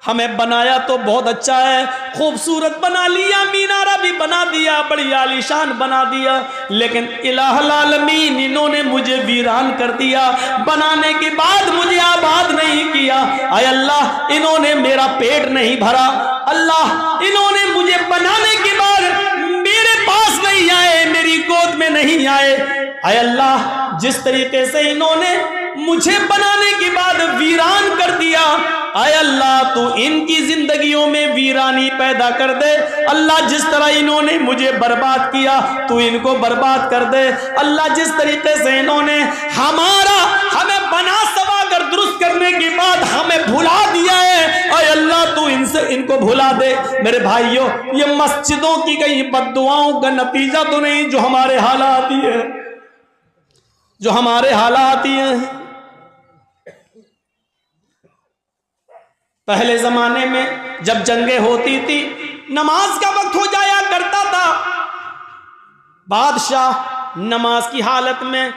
हमें बनाया तो बहुत अच्छा है, खूबसूरत बना लिया, मीनारा भी बना दिया, बड़ी आलीशान बना दिया, लेकिन इलाहुल आलमीन इन्होंने मुझे वीरान कर दिया, बनाने के बाद मुझे आबाद नहीं किया। आय अल्लाह, इन्होंने मेरा पेट नहीं भरा, अल्लाह इन्होंने मुझे बनाने के बाद मेरे पास नहीं आए, मेरी गोद में नहीं आए, आय अल्लाह, जिस तरीके से इन्होंने मुझे बनाने के बाद वीरान कर दिया, आय अल्लाह तू इनकी जिंदगियों में वीरानी पैदा कर दे। अल्लाह, जिस तरह इन्होंने मुझे बर्बाद किया तू इनको बर्बाद कर दे। अल्लाह, जिस तरीके से इन्होंने हमें बना सवा कर दुरुस्त करने के बाद हमें भुला दिया है, आय अल्लाह तू इनको भुला दे। मेरे भाइयों, ये मस्जिदों की कहीं बद्दुआओं का नतीजा तो नहीं जो हमारे हालात ही है, जो हमारे हालात ही हैं। पहले जमाने में जब जंगें होती थी, नमाज का वक्त हो जाया करता था, बादशाह नमाज की हालत में,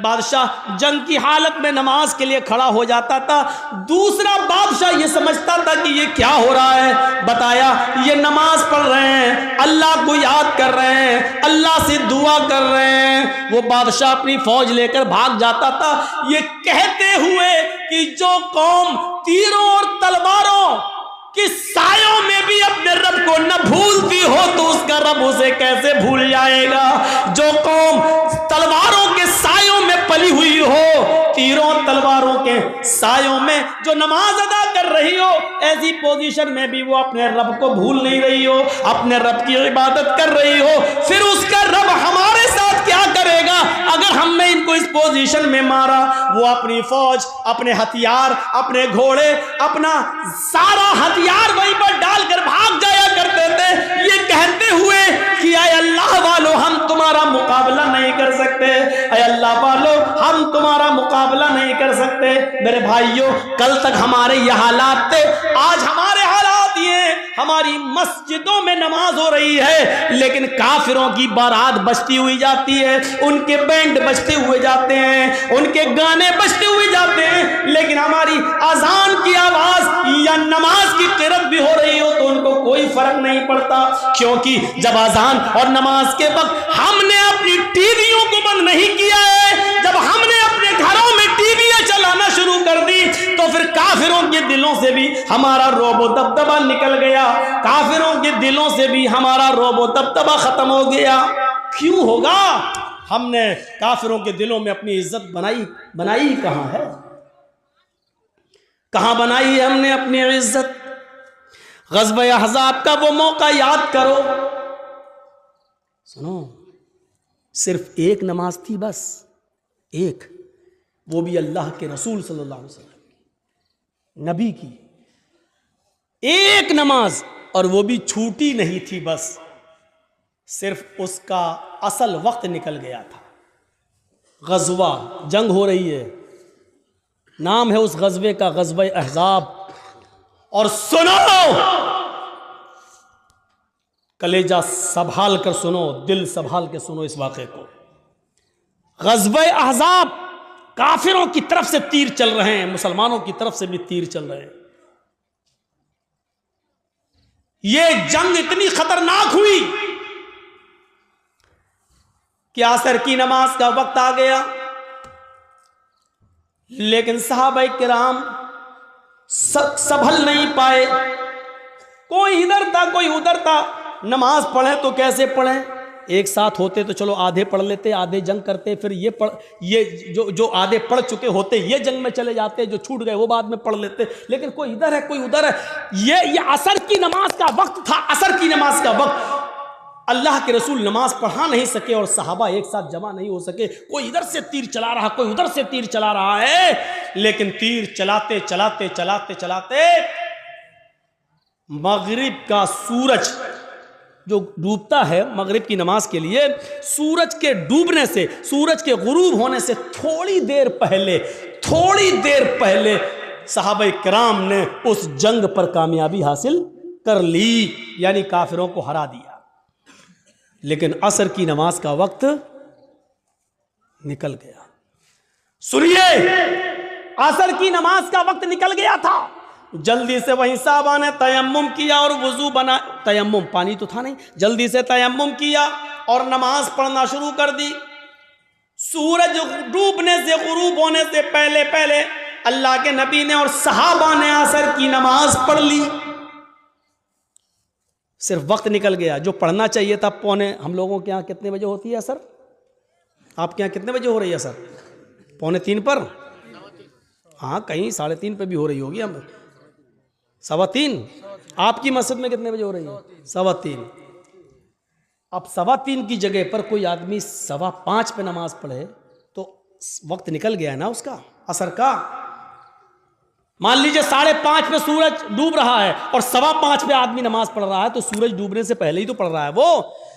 बादशाह जंग की हालत में नमाज के लिए खड़ा हो जाता था। दूसरा बादशाह ये समझता था कि ये क्या हो रहा है, बताया ये नमाज पढ़ रहे हैं, अल्लाह को याद कर रहे हैं, अल्लाह से दुआ कर रहे हैं। वो बादशाह अपनी फौज लेकर भाग जाता था, ये कहते हुए कि जो कौम तीरों और तलवारों कि सायों में भी अपने रब को न भूलती हो तो उसका रब उसे कैसे भूल जाएगा। जो कौम तलवारों के सायों में पली हुई हो, तीरों तलवारों के सायों में जो नमाज अदा कर रही हो, ऐसी पोजीशन में भी वो अपने रब को भूल नहीं रही हो, अपने रब की इबादत कर रही हो, फिर उसका रब हमारे साथ क्या करेगा अगर हमने इनको इस पोजीशन में मारा। वो अपनी फौज, अपने हथियार, अपने घोड़े, अपना सारा हथियार वहीं पर डालकर भाग जाया करते थे, ये कहते हुए कि आय अल्लाह वालों हम तुम्हारा मुकाबला नहीं कर सकते, आय अल्लाह वालों हम तुम्हारा मुकाबला नहीं कर सकते। मेरे भाइयों, कल तक हमारे ये हालात थे, आज हमारे हालात ये, हमारी मस्जिदों में नमाज हो रही है लेकिन काफिरों की बारात बजती हुई जाती है, उनके बैंड बजते हुए जाते हैं, उनके गाने बजते हुए जाते हैं, लेकिन हमारी अजान की आवाज या नमाज की किरत भी हो रही हो तो उनको कोई फर्क नहीं पड़ता। क्योंकि जब अजान और नमाज के वक्त हमने अपनी टीवियों को बंद नहीं किया है, जब हमने अपने घरों में टीवियां चलाना शुरू कर दी तो फिर काफिरों के दिलों से भी हमारा रोबो दबदबा निकल गया, काफिरों के दिलों से भी हमारा रोबो दबदबा खत्म हो गया। क्यों होगा? हमने काफिरों के दिलों में अपनी इज्जत बनाई कहां है? कहां बनाई है हमने अपनी इज्जत? ग़ज़वे अहज़ाब का वो मौका याद करो। सुनो, सिर्फ एक नमाज थी, बस एक, वो भी अल्लाह के रसूल सल्लल्लाहु अलैहि वसल्लम नबी की एक नमाज, और वो भी छूटी नहीं थी, बस सिर्फ उसका असल वक्त निकल गया था। ग़ज़वा, जंग हो रही है, नाम है उस ग़ज़वे का ग़ज़वे अहज़ाब। और सुनो, कलेजा संभाल कर सुनो, दिल संभाल के सुनो इस वाक़े को। ग़ज़वे अहज़ाब, काफिरों की तरफ से तीर चल रहे हैं, मुसलमानों की तरफ से भी तीर चल रहे हैं। ये जंग इतनी खतरनाक हुई कि असर की नमाज का वक्त आ गया, लेकिन सहाबाए किराम संभल नहीं पाए। कोई इधर था, कोई उधर था। नमाज पढ़े तो कैसे पढ़े? एक साथ होते तो चलो आधे पढ़ लेते, आधे जंग करते, फिर ये जो आधे पढ़ चुके होते ये जंग में चले जाते, जो छूट गए वो बाद में पढ़ लेते। लेकिन कोई इधर है, कोई उधर है। ये असर की नमाज का वक्त था, असर की नमाज का वक्त। अल्लाह के रसूल नमाज पढ़ा नहीं सके और सहाबा एक साथ जमा नहीं हो सके। कोई इधर से तीर चला रहा, कोई उधर से तीर चला रहा है, लेकिन तीर चलाते चलाते चलाते चलाते मगरिब का सूरज जो डूबता है, मगरिब की नमाज के लिए सूरज के डूबने से, सूरज के गुरूब होने से थोड़ी देर पहले सहाबा किराम ने उस जंग पर कामयाबी हासिल कर ली, यानी काफिरों को हरा दिया। लेकिन असर की नमाज का वक्त निकल गया। सुनिए, असर की नमाज का वक्त निकल गया था। जल्दी से वहीं साहबा ने तयम्मुम किया और वुजू बना, तयम्मुम पानी तो था नहीं, जल्दी से तयम्मुम किया और नमाज पढ़ना शुरू कर दी। सूरज डूबने से, गुरूब होने से पहले पहले अल्लाह के नबी ने और सहाबा ने असर की नमाज पढ़ ली। सिर्फ वक्त निकल गया। जो पढ़ना चाहिए था पौने, हम लोगों के यहाँ कितने बजे होती है असर? आपके यहाँ कितने बजे हो रही है सर? 2:45 पर? हाँ, कहीं 3:30 पे भी हो रही होगी। हम 3:15। आपकी मस्जिद में कितने बजे हो रही है? 3:15। अब 3:15 की जगह पर कोई आदमी 5:15 पे नमाज पढ़े तो वक्त निकल गया ना उसका असर का। मान लीजिए 5:30 पे सूरज डूब रहा है और 5:15 पे आदमी नमाज पढ़ रहा है, तो सूरज डूबने से पहले ही तो पढ़ रहा है वो।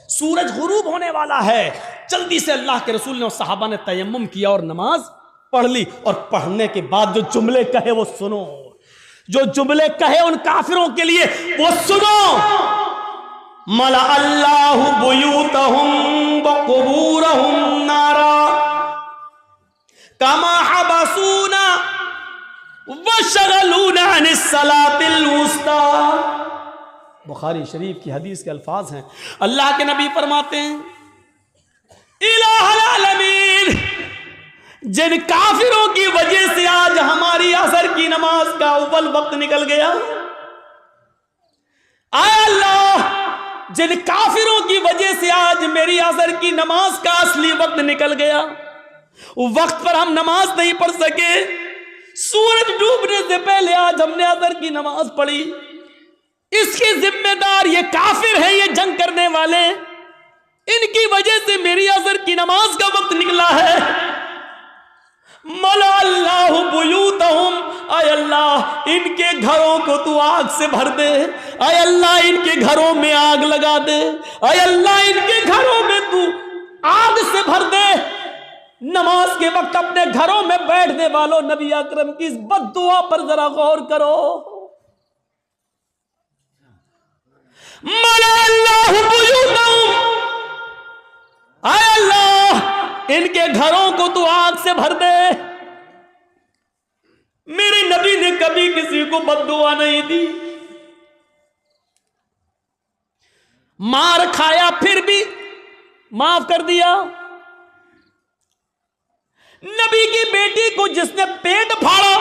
सूरज गुरूब होने वाला है, जल्दी से अल्लाह के रसूल ने और सहाबा ने तयम्मुम किया और नमाज पढ़ ली। और पढ़ने के बाद जो जुमले कहे वो सुनो, जो जुमले कहे उन काफिरों के लिए वो सुनो। मला अल्लाहु बुयूतहुम व कुबूरहुम नारा कमा हबसूना वशगलूना अनिस सलातिल वुस्ता। बुखारी शरीफ की हदीस के अल्फाज हैं। अल्लाह के नबी फरमाते हैं, इलाहुल आलमीन, जिन काफिरों की वजह से आज हमारी असर की नमाज का अव्वल वक्त निकल गया, आय अल्लाह, जिन काफिरों की वजह से आज मेरी असर की नमाज का असली वक्त निकल गया, वक्त पर हम नमाज नहीं पढ़ सके, सूरज डूबने से पहले आज हमने असर की नमाज पढ़ी, इसके जिम्मेदार ये काफिर है, ये जंग करने वाले, इनकी वजह से मेरी असर की नमाज का वक्त निकला है। मला अल्लाहु बुयूतहुम, आय अल्लाह इनके घरों को तू आग से भर दे, आय अल्लाह इनके घरों में आग लगा दे, आय अल्लाह इनके घरों में तू आग से भर दे। नमाज के वक्त अपने घरों में बैठने वालों, नबी अकरम की इस बद्दुआ पर जरा गौर करो। मला अल्लाहु बुयूतहुम, आय अल्लाह इनके घरों को तू आग से भर दे। मेरे नबी ने कभी किसी को बद्दुआ नहीं दी, मार खाया फिर भी माफ कर दिया। नबी की बेटी को जिसने पेट फाड़ा,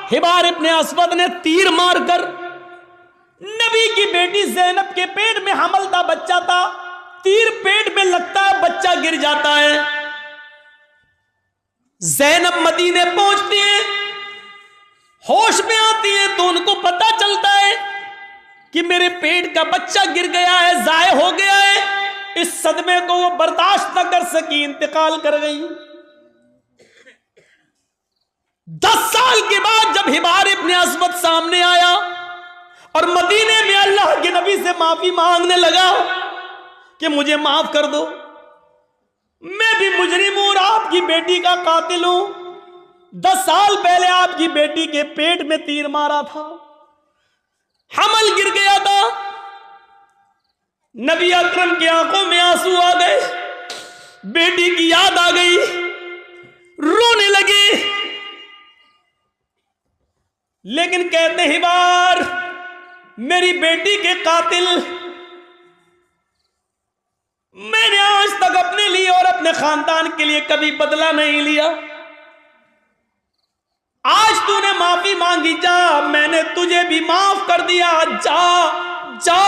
हिबार इब्ने अस्वद ने तीर मारकर, नबी की बेटी ज़ैनब के पेट में हमल था, बच्चा था, तीर पेट में लगता है, बच्चा गिर जाता है। ज़ैनब मदीने पहुंचती है, होश में आती है तो उनको पता चलता है कि मेरे पेट का बच्चा गिर गया है, जाया हो गया है। इस सदमे को वो बर्दाश्त न कर सकी, इंतकाल कर गई। 10 साल के बाद जब हिबार इब्ने अस्वद सामने आया और मदीने में अल्लाह के नबी से माफी मांगने लगा कि मुझे माफ कर दो, मैं भी मुजरिम हूं और आपकी बेटी का कातिल हूं। 10 साल पहले आपकी बेटी के पेट में तीर मारा था, हमल गिर गया था। नबी अकरम की आंखों में आंसू आ गए, बेटी की याद आ गई, रोने लगे। लेकिन कहते हिबार, मेरी बेटी के कातिल, मैंने आज तक अपने लिए और अपने खानदान के लिए कभी बदला नहीं लिया। आज तूने माफी मांगी, जा, मैंने तुझे भी माफ कर दिया, जा जा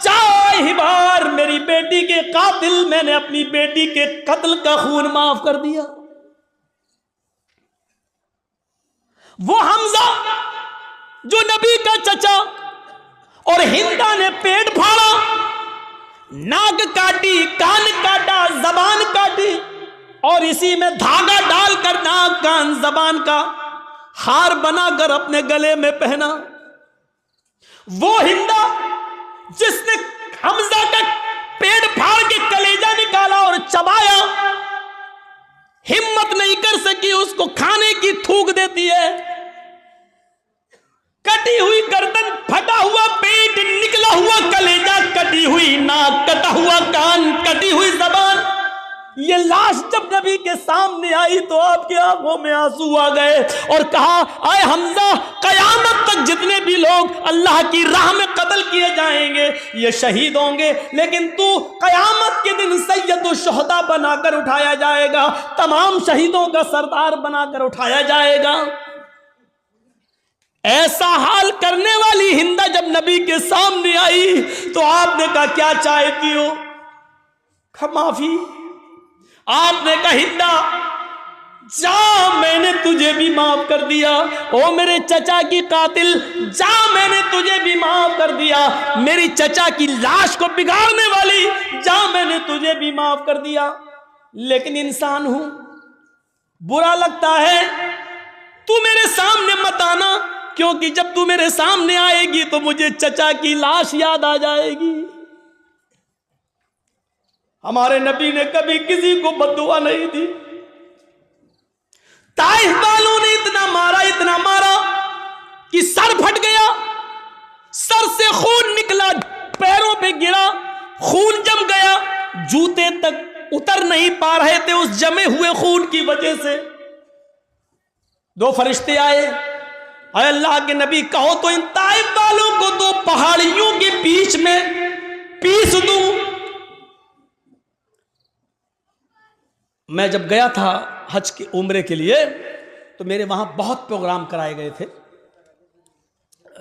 जा हिबार, मेरी बेटी के कातिल, मैंने अपनी बेटी के कत्ल का खून माफ कर दिया। वो हमजा जो नबी का चचा, और हिंदा ने पेट फाड़ा, नाक काटी, कान काटा, जबान काटी, और इसी में धागा डालकर नाक, कान, जबान का हार बनाकर अपने गले में पहना। वो हिंदा जिसने हमजा का पेट फाड़ के कलेजा निकाला और चबाया, हिम्मत नहीं कर सकी उसको खाने की, थूक देती है। कटी हुई गर्दन, फटा हुआ पेट, निकला हुआ कलेजा, कटी हुई नाक, कटा हुआ कान, कटी हुई जबान। ये लाश जब नबी के सामने आई तो आपकी आंखों में आंसू आ गए और कहा, आए हमजा, कयामत तक जितने भी लोग अल्लाह की राह में कत्ल किए जाएंगे ये शहीद होंगे, लेकिन तू कयामत के दिन सैयदुल शुहदा बनाकर उठाया जाएगा, तमाम शहीदों का सरदार बनाकर उठाया जाएगा। ऐसा हाल करने वाली हिंदा जब नबी के सामने आई तो आपने कहा, क्या चाहती हो? माफी, आपने कहा हिंदा जा, मैंने तुझे भी माफ कर दिया। ओ मेरे चचा की कातिल जा, मैंने तुझे भी माफ कर दिया। मेरी चचा की लाश को बिगाड़ने वाली जा, मैंने तुझे भी माफ कर दिया। लेकिन इंसान हूं, बुरा लगता है, तू मेरे सामने मत आना, क्योंकि जब तू मेरे सामने आएगी तो मुझे चचा की लाश याद आ जाएगी। हमारे नबी ने कभी किसी को बद्दुआ नहीं दी। ताइफ वालों ने इतना मारा कि सर फट गया, सर से खून निकला, पैरों पे गिरा, खून जम गया, जूते तक उतर नहीं पा रहे थे उस जमे हुए खून की वजह से। दो फरिश्ते आए, अरे अल्लाह के नबी कहो तो इन ताइफ वालों को दो पहाड़ियों के बीच में पीस दूं। मैं जब गया था हज के उम्रे के लिए तो मेरे वहाँ बहुत प्रोग्राम कराए गए थे।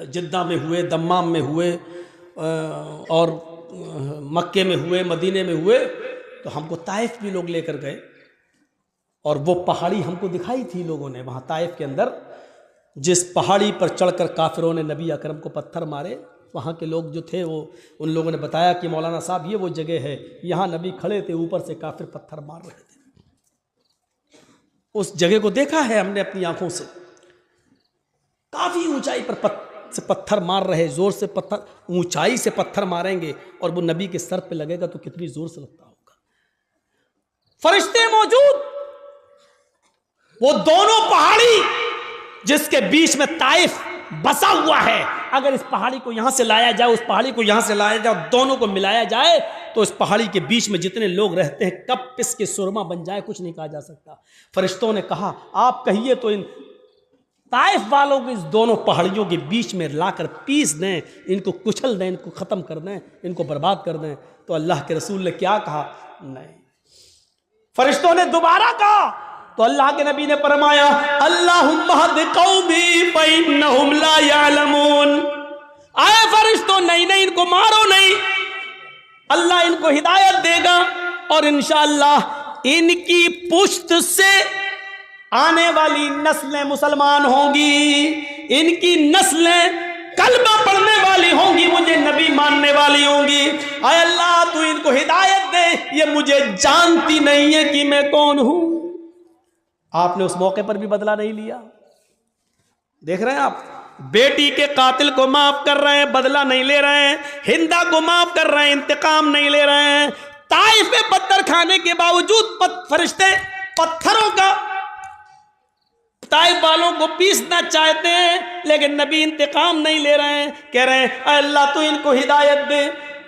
जिद्दा में हुए, दम्माम में हुए और मक्के में हुए, मदीने में हुए। तो हमको ताइफ भी लोग लेकर गए और वो पहाड़ी हमको दिखाई थी लोगों ने। वहाँ ताइफ के अंदर जिस पहाड़ी पर चढ़कर काफिरों ने नबी अकरम को पत्थर मारे, वहाँ के लोग जो थे वो उन लोगों ने बताया कि मौलाना साहब ये वो जगह है, यहाँ नबी खड़े थे, ऊपर से काफिर पत्थर मार रहे थे। उस जगह को देखा है हमने अपनी आंखों से। काफी ऊंचाई पर पत्थर मार रहे, जोर से पत्थर, ऊंचाई से पत्थर मारेंगे और वो नबी के सर पे लगेगा तो कितनी जोर से लगता होगा। फरिश्ते मौजूद, वो दोनों पहाड़ी जिसके बीच में ताइफ बसा हुआ है, अगर इस पहाड़ी को यहां से लाया जाए, उस पहाड़ी को यहां से लाया जाए, दोनों को मिलाया जाए तो इस पहाड़ी के बीच में जितने लोग रहते हैं कब पिस के सुरमा बन जाए, कुछ नहीं कहा जा सकता। फरिश्तों ने कहा आप कहिए तो इन ताइफ वालों को इस दोनों पहाड़ियों के बीच में लाकर पीस दें, इनको कुचल दें, इनको खत्म कर दें, इनको बर्बाद कर दें। तो अल्लाह के रसूल ने क्या कहा? नहीं। फरिश्तों ने दोबारा कहा तो अल्लाह के नबी ने फरमाया अल्लाहुम्मा हद कौमी फइन्नहुम ला यअलमून। आए फरिश्तों, नहीं नहीं, इनको मारो नहीं, अल्लाह इनको हिदायत देगा और इंशाअल्लाह इनकी पुश्त से आने वाली नस्लें मुसलमान होंगी, इनकी नस्लें कलमा पढ़ने वाली होंगी, मुझे नबी मानने वाली होंगी। आए अल्लाह तू इनको हिदायत दे, ये मुझे जानती नहीं है कि मैं कौन हूं। आपने उस मौके पर भी बदला नहीं लिया। देख रहे हैं आप, बेटी के कातिल को माफ कर रहे हैं, बदला नहीं ले रहे हैं, हिंदा को माफ कर रहे हैं, इंतकाम नहीं ले रहे हैं। ताइफ में पत्थर खाने के बावजूद फरिश्ते पत्थरों का ताइफ वालों को पीसना चाहते हैं, लेकिन नबी इंतकाम नहीं ले रहे हैं। कह रहे हैं अल्लाह तू इनको हिदायत दे।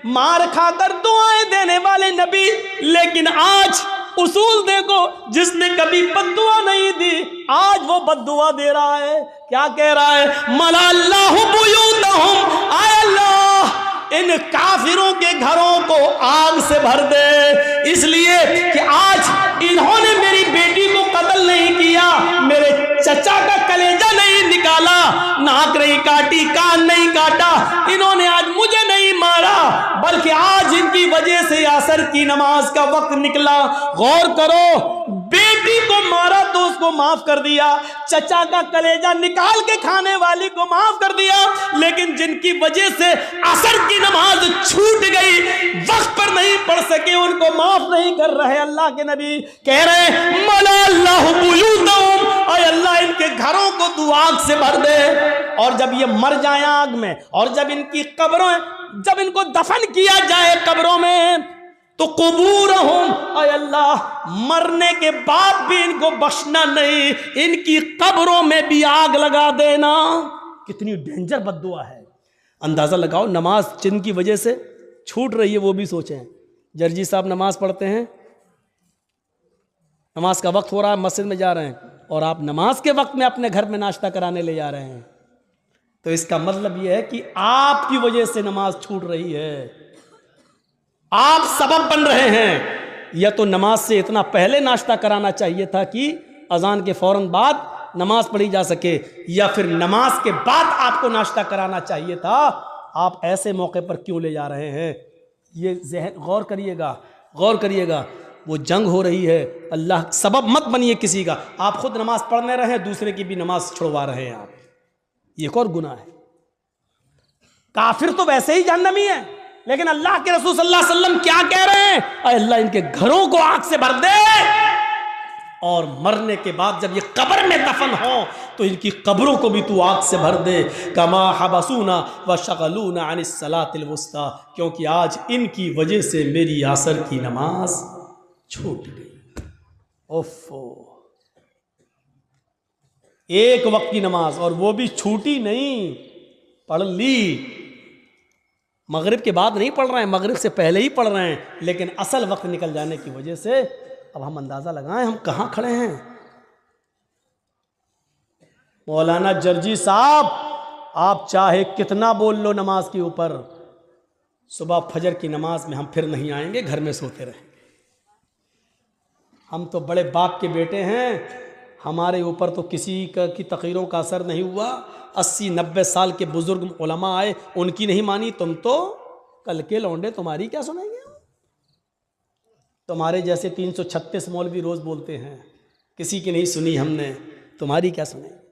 मार खाकर दुआएं देने वाले नबी, लेकिन आज उसूल देखो, जिसने कभी बद्दुआ नहीं दी आज वो बद्दुआ दे रहा है। क्या कह रहा है? मला अल्लाहु बुयूतहुम, आय अल्लाह इन काफिरों के घरों को आग से भर दे, इसलिए कि आज इन्होंने मेरी बेटी को कत्ल नहीं किया, मेरे चचा का कलेजा नहीं निकाला, नाक नहीं काटी, कान नहीं काटा, इन्होंने आज मुझे नहीं मारा, बल्कि आज इनकी वजह से असर की नमाज का वक्त निकला। गौर करो, बेटी को मारा तो उसको माफ कर दिया, चचा का कलेजा निकाल के खाने वाली को माफ कर दिया, लेकिन जिनकी वजह से असर की नमाज छूट गई, वक्त पर नहीं पढ़ सके, उनको माफ नहीं कर रहे। अल्लाह के नबी कह रहे मला अल्लाहु बुयूतहुम, और अल्लाह इनके घरों को तू आग से भर दे। और जब ये मर जाए आग में, और जब इनकी कब्रों, जब इनको दफन किया जाए कब्रों में, तो कुबूरहुम, अय अल्लाह मरने के बाद भी इनको बख्शना नहीं, इनकी कब्रों में भी आग लगा देना। कितनी डेंजर बद्दुआ है। अंदाजा लगाओ, नमाज जिनकी वजह से छूट रही है वो भी सोचें। जर्जी साहब नमाज पढ़ते हैं, नमाज का वक्त हो रहा है, मस्जिद में जा रहे हैं, और आप नमाज के वक्त में अपने घर में नाश्ता कराने ले जा रहे हैं, तो इसका मतलब यह है कि आपकी वजह से नमाज छूट रही है, आप सबब बन रहे हैं। या तो नमाज से इतना पहले नाश्ता कराना चाहिए था कि अजान के फौरन बाद नमाज पढ़ी जा सके, या फिर नमाज के बाद आपको नाश्ता कराना चाहिए था। आप ऐसे मौके पर क्यों ले जा रहे हैं? ये गौर करिएगा, गौर करिएगा। वो जंग हो रही है। अल्लाह सबब मत बनिए किसी का, आप खुद नमाज पढ़ने रहे, दूसरे की भी नमाज छुड़वा रहे हैं आप, ये एक और गुनाह है। काफिर तो वैसे ही जहन्नमी है, लेकिन अल्लाह के रसूल सल्लल्लाहु अलैहि वसल्लम क्या कह रहे हैं, अल्लाह इनके घरों को आग से भर दे, और मरने के बाद जब ये कब्र में दफन हो तो इनकी कब्रों को भी तू आग से भर दे। कमा हबसूना व शगलूना अनिस सलातिल वुस्ता, क्योंकि आज इनकी वजह से मेरी असर की नमाज छूट गई। ओफो, एक वक्त की नमाज, और वो भी छूटी नहीं, पढ़ ली। मगरिब के बाद नहीं पढ़ रहे हैं, मगरिब से पहले ही पढ़ रहे हैं, लेकिन असल वक्त निकल जाने की वजह से अब हम अंदाजा लगाएं हम कहां खड़े हैं। मौलाना जर्जी साहब, आप चाहे कितना बोल लो नमाज के ऊपर, सुबह फजर की नमाज में हम फिर नहीं आएंगे, घर में सोते रहेंगे। हम तो बड़े बाप के बेटे हैं, हमारे ऊपर तो किसी की तकरीरों का असर नहीं हुआ। 80-90 साल के बुजुर्ग उलमा आए, उनकी नहीं मानी, तुम तो कल के लौंडे, तुम्हारी क्या सुनेंगे। तुम्हारे जैसे 336 मौलवी रोज बोलते हैं, किसी की नहीं सुनी हमने, तुम्हारी क्या सुनेंगे।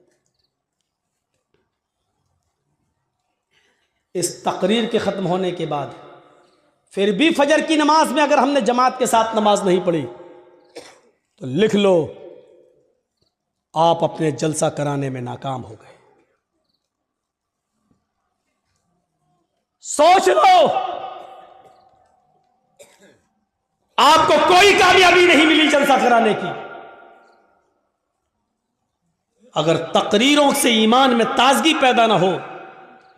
इस तकरीर के ख़त्म होने के बाद फिर भी फजर की नमाज में अगर हमने जमात के साथ नमाज नहीं पढ़ी तो लिख लो, आप अपने जलसा कराने में नाकाम हो गए। सोच लो, आपको कोई कामयाबी नहीं मिली जलसा कराने की। अगर तकरीरों से ईमान में ताजगी पैदा ना हो,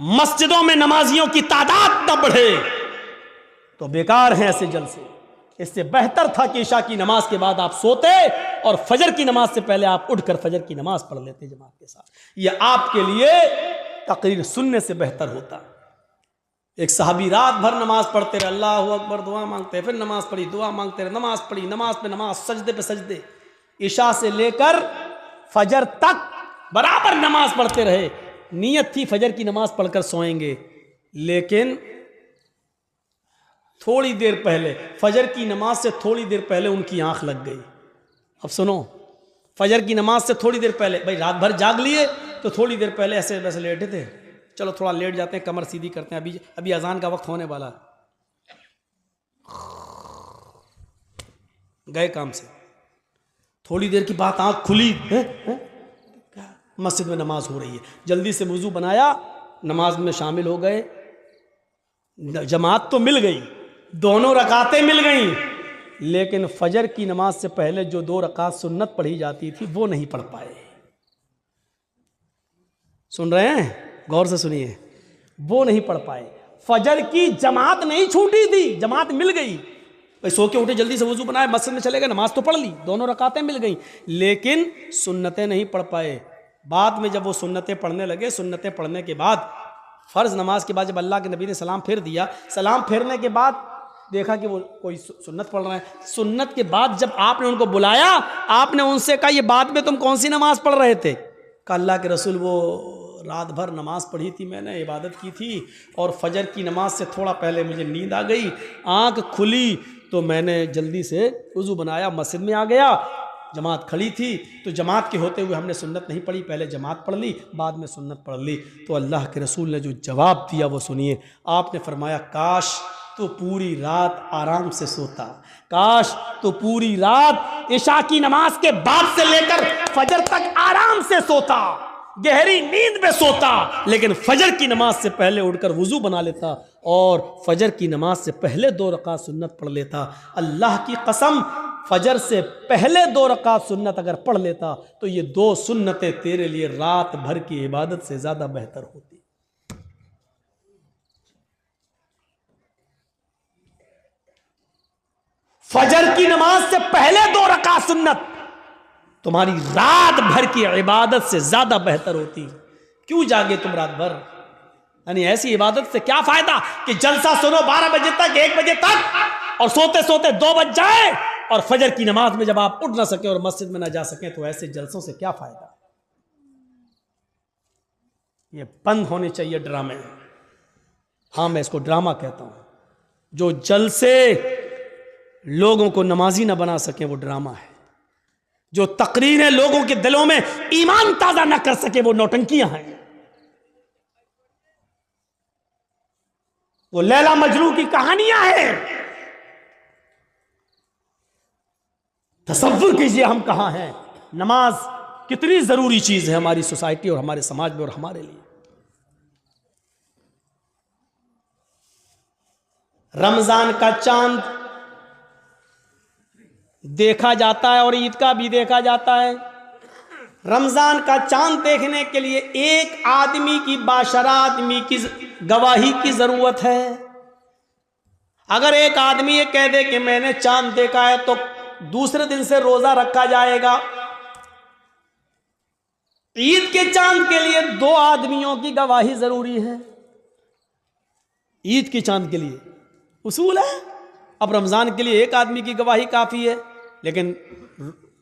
मस्जिदों में नमाजियों की तादाद न बढ़े, तो बेकार हैं ऐसे जलसे। इससे बेहतर था कि इशा की नमाज के बाद आप सोते और फजर की नमाज से पहले आप उठकर फजर की नमाज पढ़ लेते जमात के साथ। यह आपके लिए तकरीर सुनने से बेहतर होता। एक सहाबी रात भर नमाज पढ़ते रहे, अल्लाह अकबर, दुआ मांगते, फिर नमाज पढ़ी, दुआ मांगते रहे, नमाज पढ़ी, नमाज पे नमाज, सजदे पे सजदे, इशा से लेकर फजर तक बराबर नमाज पढ़ते रहे। नीयत थी फजर की नमाज पढ़कर सोएंगे, लेकिन थोड़ी देर पहले, फजर की नमाज से थोड़ी देर पहले उनकी आंख लग गई। अब सुनो, फजर की नमाज से थोड़ी देर पहले, भाई रात भर जाग लिए तो थोड़ी देर पहले ऐसे वैसे लेटे थे, चलो थोड़ा लेट जाते हैं, कमर सीधी करते हैं, अभी अजान का वक्त होने वाला, गए काम से। थोड़ी देर की बात, आंख खुली है? मस्जिद में नमाज हो रही है, जल्दी से वुजू बनाया, नमाज में शामिल हो गए। जमात तो मिल गई, दोनों रकातें मिल गई, लेकिन फजर की नमाज से पहले जो 2 रकात सुन्नत पढ़ी जाती थी वो नहीं पढ़ पाए। सुन रहे हैं? गौर से सुनिए, वो नहीं पढ़ पाए। फजर की जमात नहीं छूटी थी, जमात मिल गई। भाई सो के उठे, जल्दी से वुजू बनाए, मस्जिद में चले गए, नमाज तो पढ़ ली, दोनों रकातें मिल गई, लेकिन सुन्नतें नहीं पढ़ पाए। बाद में जब वो सुन्नतें पढ़ने लगे, सुन्नतें पढ़ने के बाद फ़र्ज़ नमाज के बाद जब अल्लाह के नबी ने सलाम फेर दिया, सलाम फेरने के बाद देखा कि वो कोई सुन्नत पढ़ रहे हैं। सुन्नत के बाद जब आपने उनको बुलाया, आपने उनसे कहा ये बाद में तुम कौन सी नमाज पढ़ रहे थे? कहा अल्लाह के रसूल, वो रात भर नमाज पढ़ी थी मैंने, इबादत की थी, और फजर की नमाज से थोड़ा पहले मुझे नींद आ गई, आँख खुली तो मैंने जल्दी से वुज़ू बनाया, मस्जिद में आ गया, जमात खड़ी थी, तो जमात के होते हुए हमने सुन्नत नहीं पढ़ी, पहले जमात पढ़ ली, बाद में सुन्नत पढ़ ली। तो अल्लाह के रसूल ने जो जवाब दिया वो सुनिए। आपने फरमाया, काश तो पूरी रात आराम से सोता, काश तो पूरी रात इशा की नमाज के बाद से लेकर फजर तक आराम से सोता, गहरी नींद में सोता, लेकिन फजर की नमाज से पहले उठकर वुजू बना लेता और फजर की नमाज से पहले 2 रकात सुन्नत पढ़ लेता। अल्लाह की कसम, फजर से पहले 2 रकात सुन्नत अगर पढ़ लेता तो ये 2 सुन्नतें तेरे लिए रात भर की इबादत से ज्यादा बेहतर होती। फजर की नमाज से पहले 2 रकात सुन्नत तुम्हारी रात भर की इबादत से ज्यादा बेहतर होती। क्यों जागे तुम रात भर? यानी ऐसी इबादत से क्या फायदा कि जलसा सुनो 12 बजे तक, 1 बजे तक, और सोते सोते 2 बज जाए, और फजर की नमाज में जब आप उठ ना सके और मस्जिद में ना जा सके, तो ऐसे जलसों से क्या फायदा? ये बंद होने चाहिए ड्रामे। हाँ, मैं इसको ड्रामा कहता हूं। जो जलसे लोगों को नमाजी ना बना सके वो ड्रामा है। जो तकरीरें लोगों के दिलों में ईमान ताजा ना कर सके वो नौटंकियां हैं। वो लैला मजनू की कहानियां हैं। तसव्वुर कीजिए हम कहां हैं। नमाज कितनी जरूरी चीज है हमारी सोसाइटी और हमारे समाज में और हमारे लिए। रमजान का चांद देखा जाता है और ईद का भी देखा जाता है। रमजान का चांद देखने के लिए एक आदमी की, बाशरा आदमी की गवाही की जरूरत है। अगर एक आदमी ये कह दे कि मैंने चांद देखा है तो दूसरे दिन से रोजा रखा जाएगा। ईद के चांद के लिए 2 आदमियों की गवाही जरूरी है। ईद के चांद के लिए उसूल है। अब रमजान के लिए एक आदमी की गवाही काफी है, लेकिन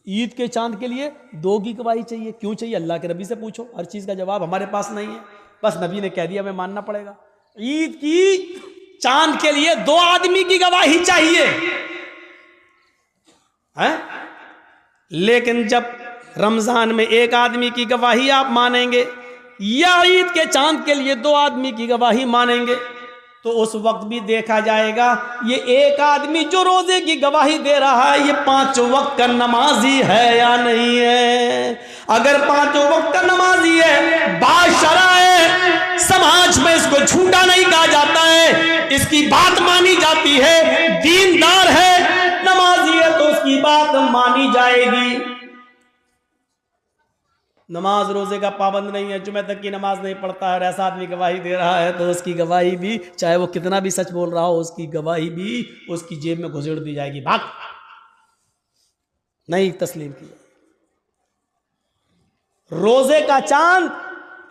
ईद के चांद के लिए 2 की गवाही चाहिए। क्यों चाहिए? अल्लाह के नबी से पूछो। हर चीज का जवाब हमारे पास नहीं है, बस नबी ने कह दिया हमें मानना पड़ेगा। ईद की चांद के लिए 2 आदमी की गवाही चाहिए है? लेकिन जब रमजान में एक आदमी की गवाही आप मानेंगे या ईद के चांद के लिए 2 आदमी की गवाही मानेंगे, तो उस वक्त भी देखा जाएगा ये एक आदमी जो रोजे की गवाही दे रहा है ये 5 वक्त का नमाजी है या नहीं है। अगर 5 वक्त का नमाजी है, बाशरा है, समाज में इसको झूठा नहीं कहा जाता है, इसकी बात मानी जाती है, दीनदार है, नमाजी है, तो उसकी बात मानी जाएगी। नमाज रोजे का पाबंद नहीं है, जुमे तक की नमाज नहीं पढ़ता है और ऐसा आदमी गवाही दे रहा है तो उसकी गवाही भी, चाहे वो कितना भी सच बोल रहा हो, उसकी गवाही भी उसकी जेब में घुसेड़ दी जाएगी। भाग, नहीं तस्लीम किया। रोजे का चांद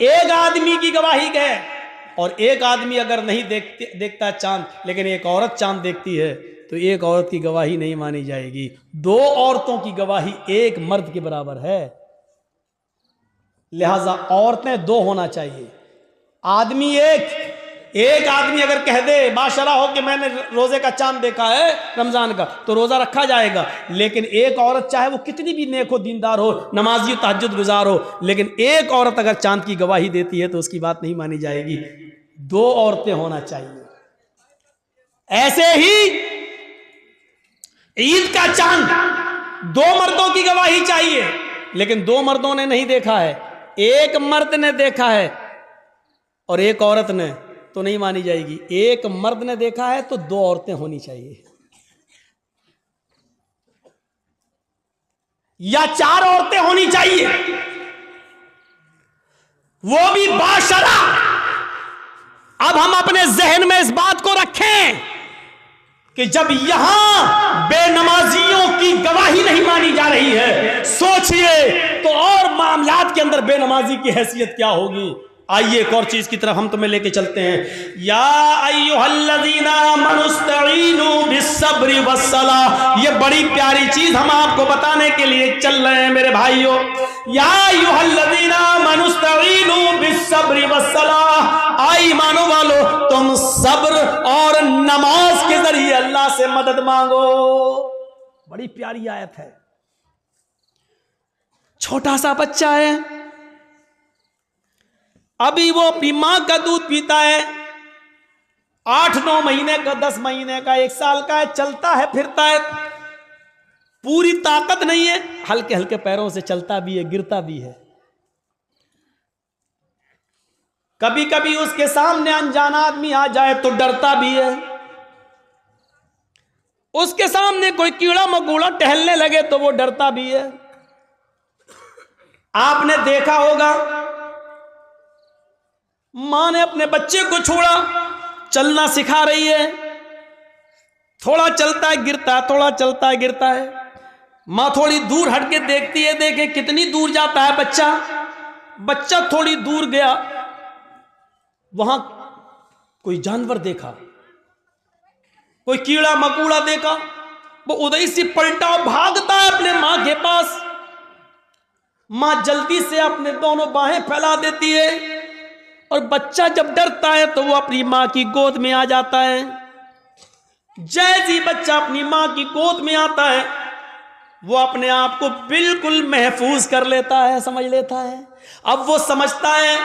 एक आदमी की गवाही है और एक आदमी अगर नहीं देखता चांद, लेकिन एक औरत चांद देखती है तो एक औरत की गवाही नहीं मानी जाएगी। 2 औरतों की गवाही एक मर्द के बराबर है। लिहाजा औरतें 2 होना चाहिए, आदमी एक आदमी अगर कह दे बाशरा हो कि मैंने रोजे का चांद देखा है रमजान का, तो रोजा रखा जाएगा। लेकिन एक औरत, चाहे वो कितनी भी नेक हो, दीनदार हो, नमाजी, तहज्जुद गुजार हो, लेकिन एक औरत अगर चांद की गवाही देती है तो उसकी बात नहीं मानी जाएगी। 2 औरतें होना चाहिए। ऐसे ही ईद का चांद 2 मर्दों की गवाही चाहिए, लेकिन 2 मर्दों ने नहीं देखा है, एक मर्द ने देखा है और एक औरत ने, तो नहीं मानी जाएगी। एक मर्द ने देखा है तो 2 औरतें होनी चाहिए, या 4 औरतें होनी चाहिए, वो भी बाशरा। अब हम अपने जहन में इस बात को रखें कि जब यहां बेनमाजियों की गवाही नहीं मानी जा रही है, सोचिए तो और मामलात के अंदर बेनमाजी की हैसियत क्या होगी। आइए एक और चीज की तरफ हम तुम्हें लेके चलते हैं। या अय्युहल्लज़ीना आमनुस्तईनु बिस्सब्रि वस्सलाह, ये बड़ी प्यारी चीज हम आपको बताने के लिए चल रहे हैं मेरे भाइयों। या अय्युहल्लज़ीना आमनुस्तईनु बिस्सब्रि वस्सलाह, आई ईमानो वालो तुम सब्र और नमाज के जरिए अल्लाह से मदद मांगो। बड़ी प्यारी आयत है। छोटा सा बच्चा है, अभी वो अपनी मां का दूध पीता है, 8-9 महीने का, 10 महीने का, 1 साल का है, चलता है फिरता है, पूरी ताकत नहीं है, हल्के हल्के पैरों से चलता भी है, गिरता भी है। कभी कभी उसके सामने अनजाना आदमी आ जाए तो डरता भी है। उसके सामने कोई कीड़ा मकोड़ा टहलने लगे तो वो डरता भी है। आपने देखा होगा, मां ने अपने बच्चे को छोड़ा, चलना सिखा रही है, थोड़ा चलता है गिरता है, थोड़ा चलता है गिरता है। मां थोड़ी दूर हट के देखती है, देखे कितनी दूर जाता है बच्चा। बच्चा थोड़ी दूर गया, वहां कोई जानवर देखा, कोई कीड़ा मकोड़ा देखा, वो उधर से पलटा, भागता है अपने मां के पास। मां जल्दी से अपने दोनों बाहें फैला देती है और बच्चा जब डरता है तो वो अपनी मां की गोद में आ जाता है। जैसे ही बच्चा अपनी मां की गोद में आता है, वो अपने आप को बिल्कुल महफूज कर लेता है, समझ लेता है। अब वो समझता है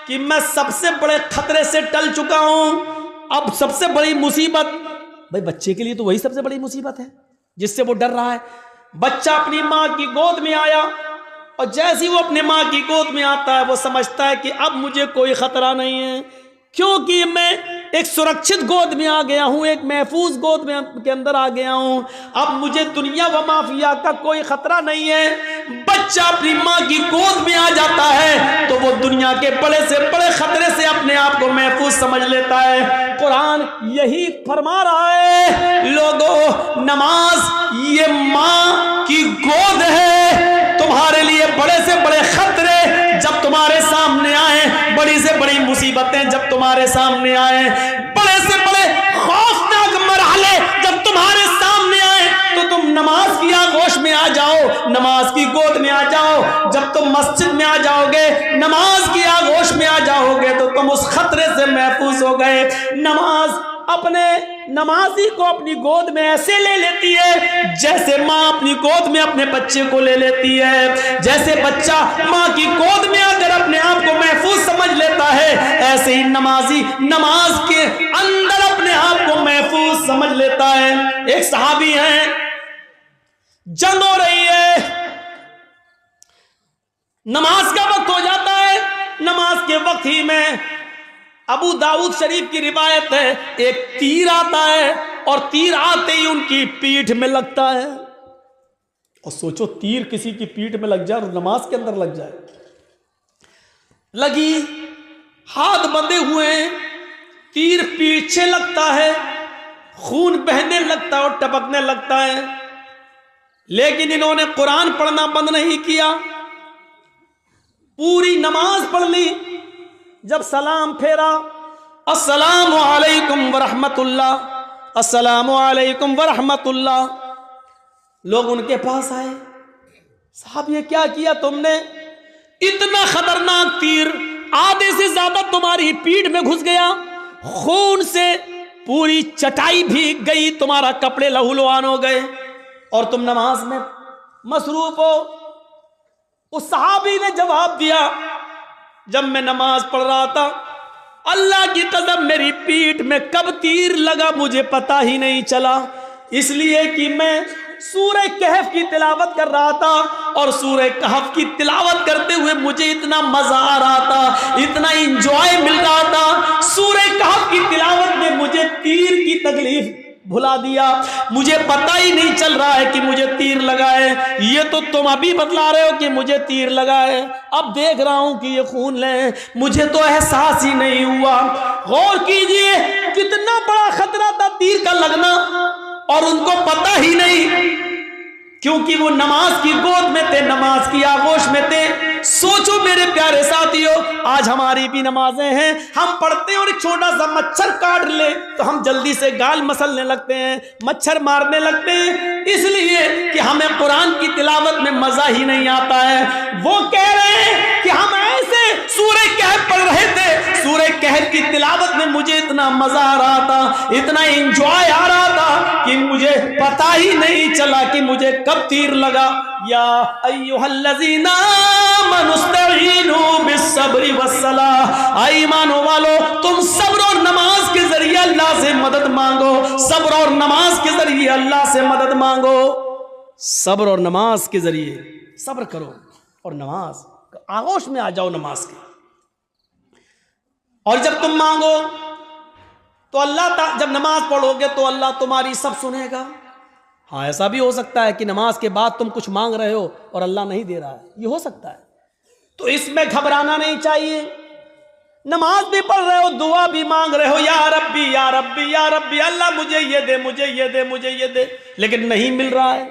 कि मैं सबसे बड़े खतरे से टल चुका हूं। अब सबसे बड़ी मुसीबत, भाई बच्चे के लिए तो वही सबसे बड़ी मुसीबत है जिससे वो डर रहा है। बच्चा अपनी मां की गोद में आया, और जैसे ही वो अपने मां की गोद में आता है, वो समझता है कि अब मुझे कोई खतरा नहीं है, क्योंकि मैं एक सुरक्षित गोद में आ गया हूं, एक महफूज गोद में के अंदर आ गया हूं। अब मुझे दुनिया व माफिया का कोई खतरा नहीं है। बच्चा अपनी मां की गोद में आ जाता है तो वो दुनिया के बड़े से बड़े खतरे से अपने आप को महफूज समझ लेता है। कुरान यही फरमा रहा है, लोगों, नमाज ये मां की गोद है। तुम्हारे लिए बड़े से बड़े खतरे जब तुम्हारे सामने आए, बड़ी से बड़ी मुसीबतें जब तुम्हारे सामने आए, बड़े से बड़े खौफनाक मरहले जब तुम्हारे सामने आए, तो तुम नमाज की आगोश में आ जाओ, नमाज की गोद में आ जाओ। जब तुम मस्जिद में आ जाओगे, नमाज की आगोश में आ जाओगे, तो तुम उस खतरे से महफूज हो गए। नमाज अपने नमाजी को अपनी गोद में ऐसे ले लेती है जैसे माँ अपनी गोद में अपने बच्चे को ले लेती है। जैसे बच्चा माँ की गोद में आकर अपने आप को महफूज समझ लेता है, ऐसे ही नमाजी नमाज के अंदर अपने आप को महफूज समझ लेता है। एक सहाबी हैं, जंग हो रही है, नमाज का वक्त हो जाता है। नमाज के वक्त ही में अबू दाऊद शरीफ की रिवायत है, एक तीर आता है और तीर आते ही उनकी पीठ में लगता है। और सोचो, तीर किसी की पीठ में लग जाए और नमाज के अंदर लग जाए। लगी, हाथ बंधे हुए हैं, तीर पीछे लगता है, खून बहने लगता है और टपकने लगता है। लेकिन इन्होंने कुरान पढ़ना बंद नहीं किया, पूरी नमाज पढ़ ली। जब सलाम फेरा, अस्सलामु अलैकुम वरहमतुल्लाह, अस्सलामु अलैकुम वरहमतुल्लाह, लोग उनके पास आए, साहब ये क्या किया तुमने? इतना खतरनाक तीर आधे से ज्यादा तुम्हारी पीठ में घुस गया, खून से पूरी चटाई भीग गई, तुम्हारा कपड़े लहूलुहान हो गए और तुम नमाज में मसरूफ हो। उस सहाबी ने जवाब दिया, जब मैं नमाज पढ़ रहा था, अल्लाह की कसम मेरी पीठ में कब तीर लगा मुझे पता ही नहीं चला, इसलिए कि मैं सूरह कहफ की तिलावत कर रहा था और सूरह कहफ की तिलावत करते हुए मुझे इतना मजा आ रहा था, इतना इंजॉय मिल रहा था। सूरह कहफ की तिलावत में मुझे तीर की तकलीफ भुला दिया, मुझे पता ही नहीं चल रहा है कि मुझे तीर लगा है। ये तो तुम अभी बतला रहे हो कि मुझे तीर लगा है, अब देख रहा हूं कि ये खून है, मुझे तो एहसास ही नहीं हुआ। गौर कीजिए, कितना बड़ा खतरा था तीर का लगना, और उनको पता ही नहीं, क्योंकि वो नमाज की गोद में थे, नमाज की आगोश में थे। सोचो मेरे प्यारे साथियों, आज हमारी भी नमाजें हैं, हम पढ़ते हैं और एक छोटा सा मच्छर काट ले तो हम जल्दी से गाल मसलने लगते हैं, मच्छर मारने लगते हैं, इसलिए कि हमें कुरान की तिलावत में मजा ही नहीं आता है। वो कह रहे हैं कि हम ऐसे सूरह कहफ पढ़ रहे थे, सूरह कहफ की तिलावत में मुझे इतना मजा आ रहा था, इतना एंजॉय आ रहा था कि मुझे पता ही नहीं चला कि मुझे कब तीर लगा। या अय्युहल्लज़ीना आमनुस्तईनु बिस्सब्रि वस्सलाह, ईमानो वालो तुम सब्र और नमाज के जरिए अल्लाह से मदद मांगो, सब्र और नमाज के जरिए अल्लाह से मदद मांगो, सब्र और नमाज के जरिए सब्र करो और नमाज आगोश में आ जाओ नमाज के। और जब तुम मांगो तो अल्लाह, जब नमाज पढ़ोगे तो अल्लाह तुम्हारी सब सुनेगा। हाँ, ऐसा भी हो सकता है कि नमाज के बाद तुम कुछ मांग रहे हो और अल्लाह नहीं दे रहा है, ये हो सकता है, तो इसमें घबराना नहीं चाहिए। नमाज भी पढ़ रहे हो, दुआ भी मांग रहे हो, या रब्बी या रब्बी या रब्बी, अल्लाह मुझे ये दे, मुझे ये दे, मुझे ये दे, लेकिन नहीं मिल रहा है,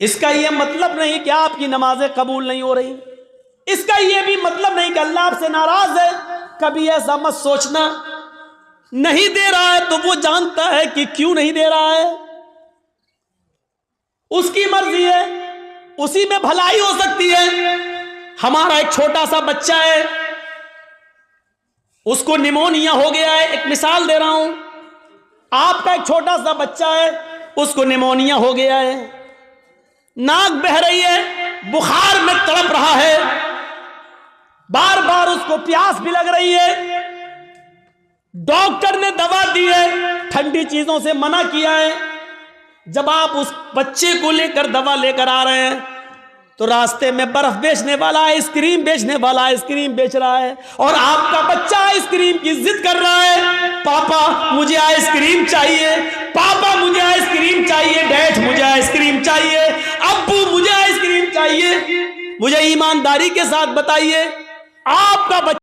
इसका ये मतलब नहीं कि आपकी नमाजें कबूल नहीं हो रही, इसका ये भी मतलब नहीं कि अल्लाह आपसे नाराज है। कभी ऐसा मत सोचना, नहीं दे रहा है तो वो जानता है कि क्यों नहीं दे रहा है, उसकी मर्जी है, उसी में भलाई हो सकती है। हमारा एक छोटा सा बच्चा है, उसको निमोनिया हो गया है, एक मिसाल दे रहा हूं, आपका एक छोटा सा बच्चा है, उसको निमोनिया हो गया है, नाक बह रही है, बुखार में तड़प रहा है, बार बार उसको प्यास भी लग रही है, डॉक्टर ने दवा दी है, ठंडी चीजों से मना किया है। जब आप उस बच्चे को लेकर दवा लेकर आ रहे हैं तो रास्ते में बर्फ बेचने वाला, आइसक्रीम बेचने वाला आइसक्रीम बेच रहा है, और आपका बच्चा आइसक्रीम की जिद कर रहा है, पापा मुझे आइसक्रीम चाहिए, पापा मुझे आइसक्रीम चाहिए, डैड मुझे आइसक्रीम चाहिए, अब्बू मुझे आइसक्रीम चाहिए। मुझे ईमानदारी के साथ बताइए, आपका बच्चा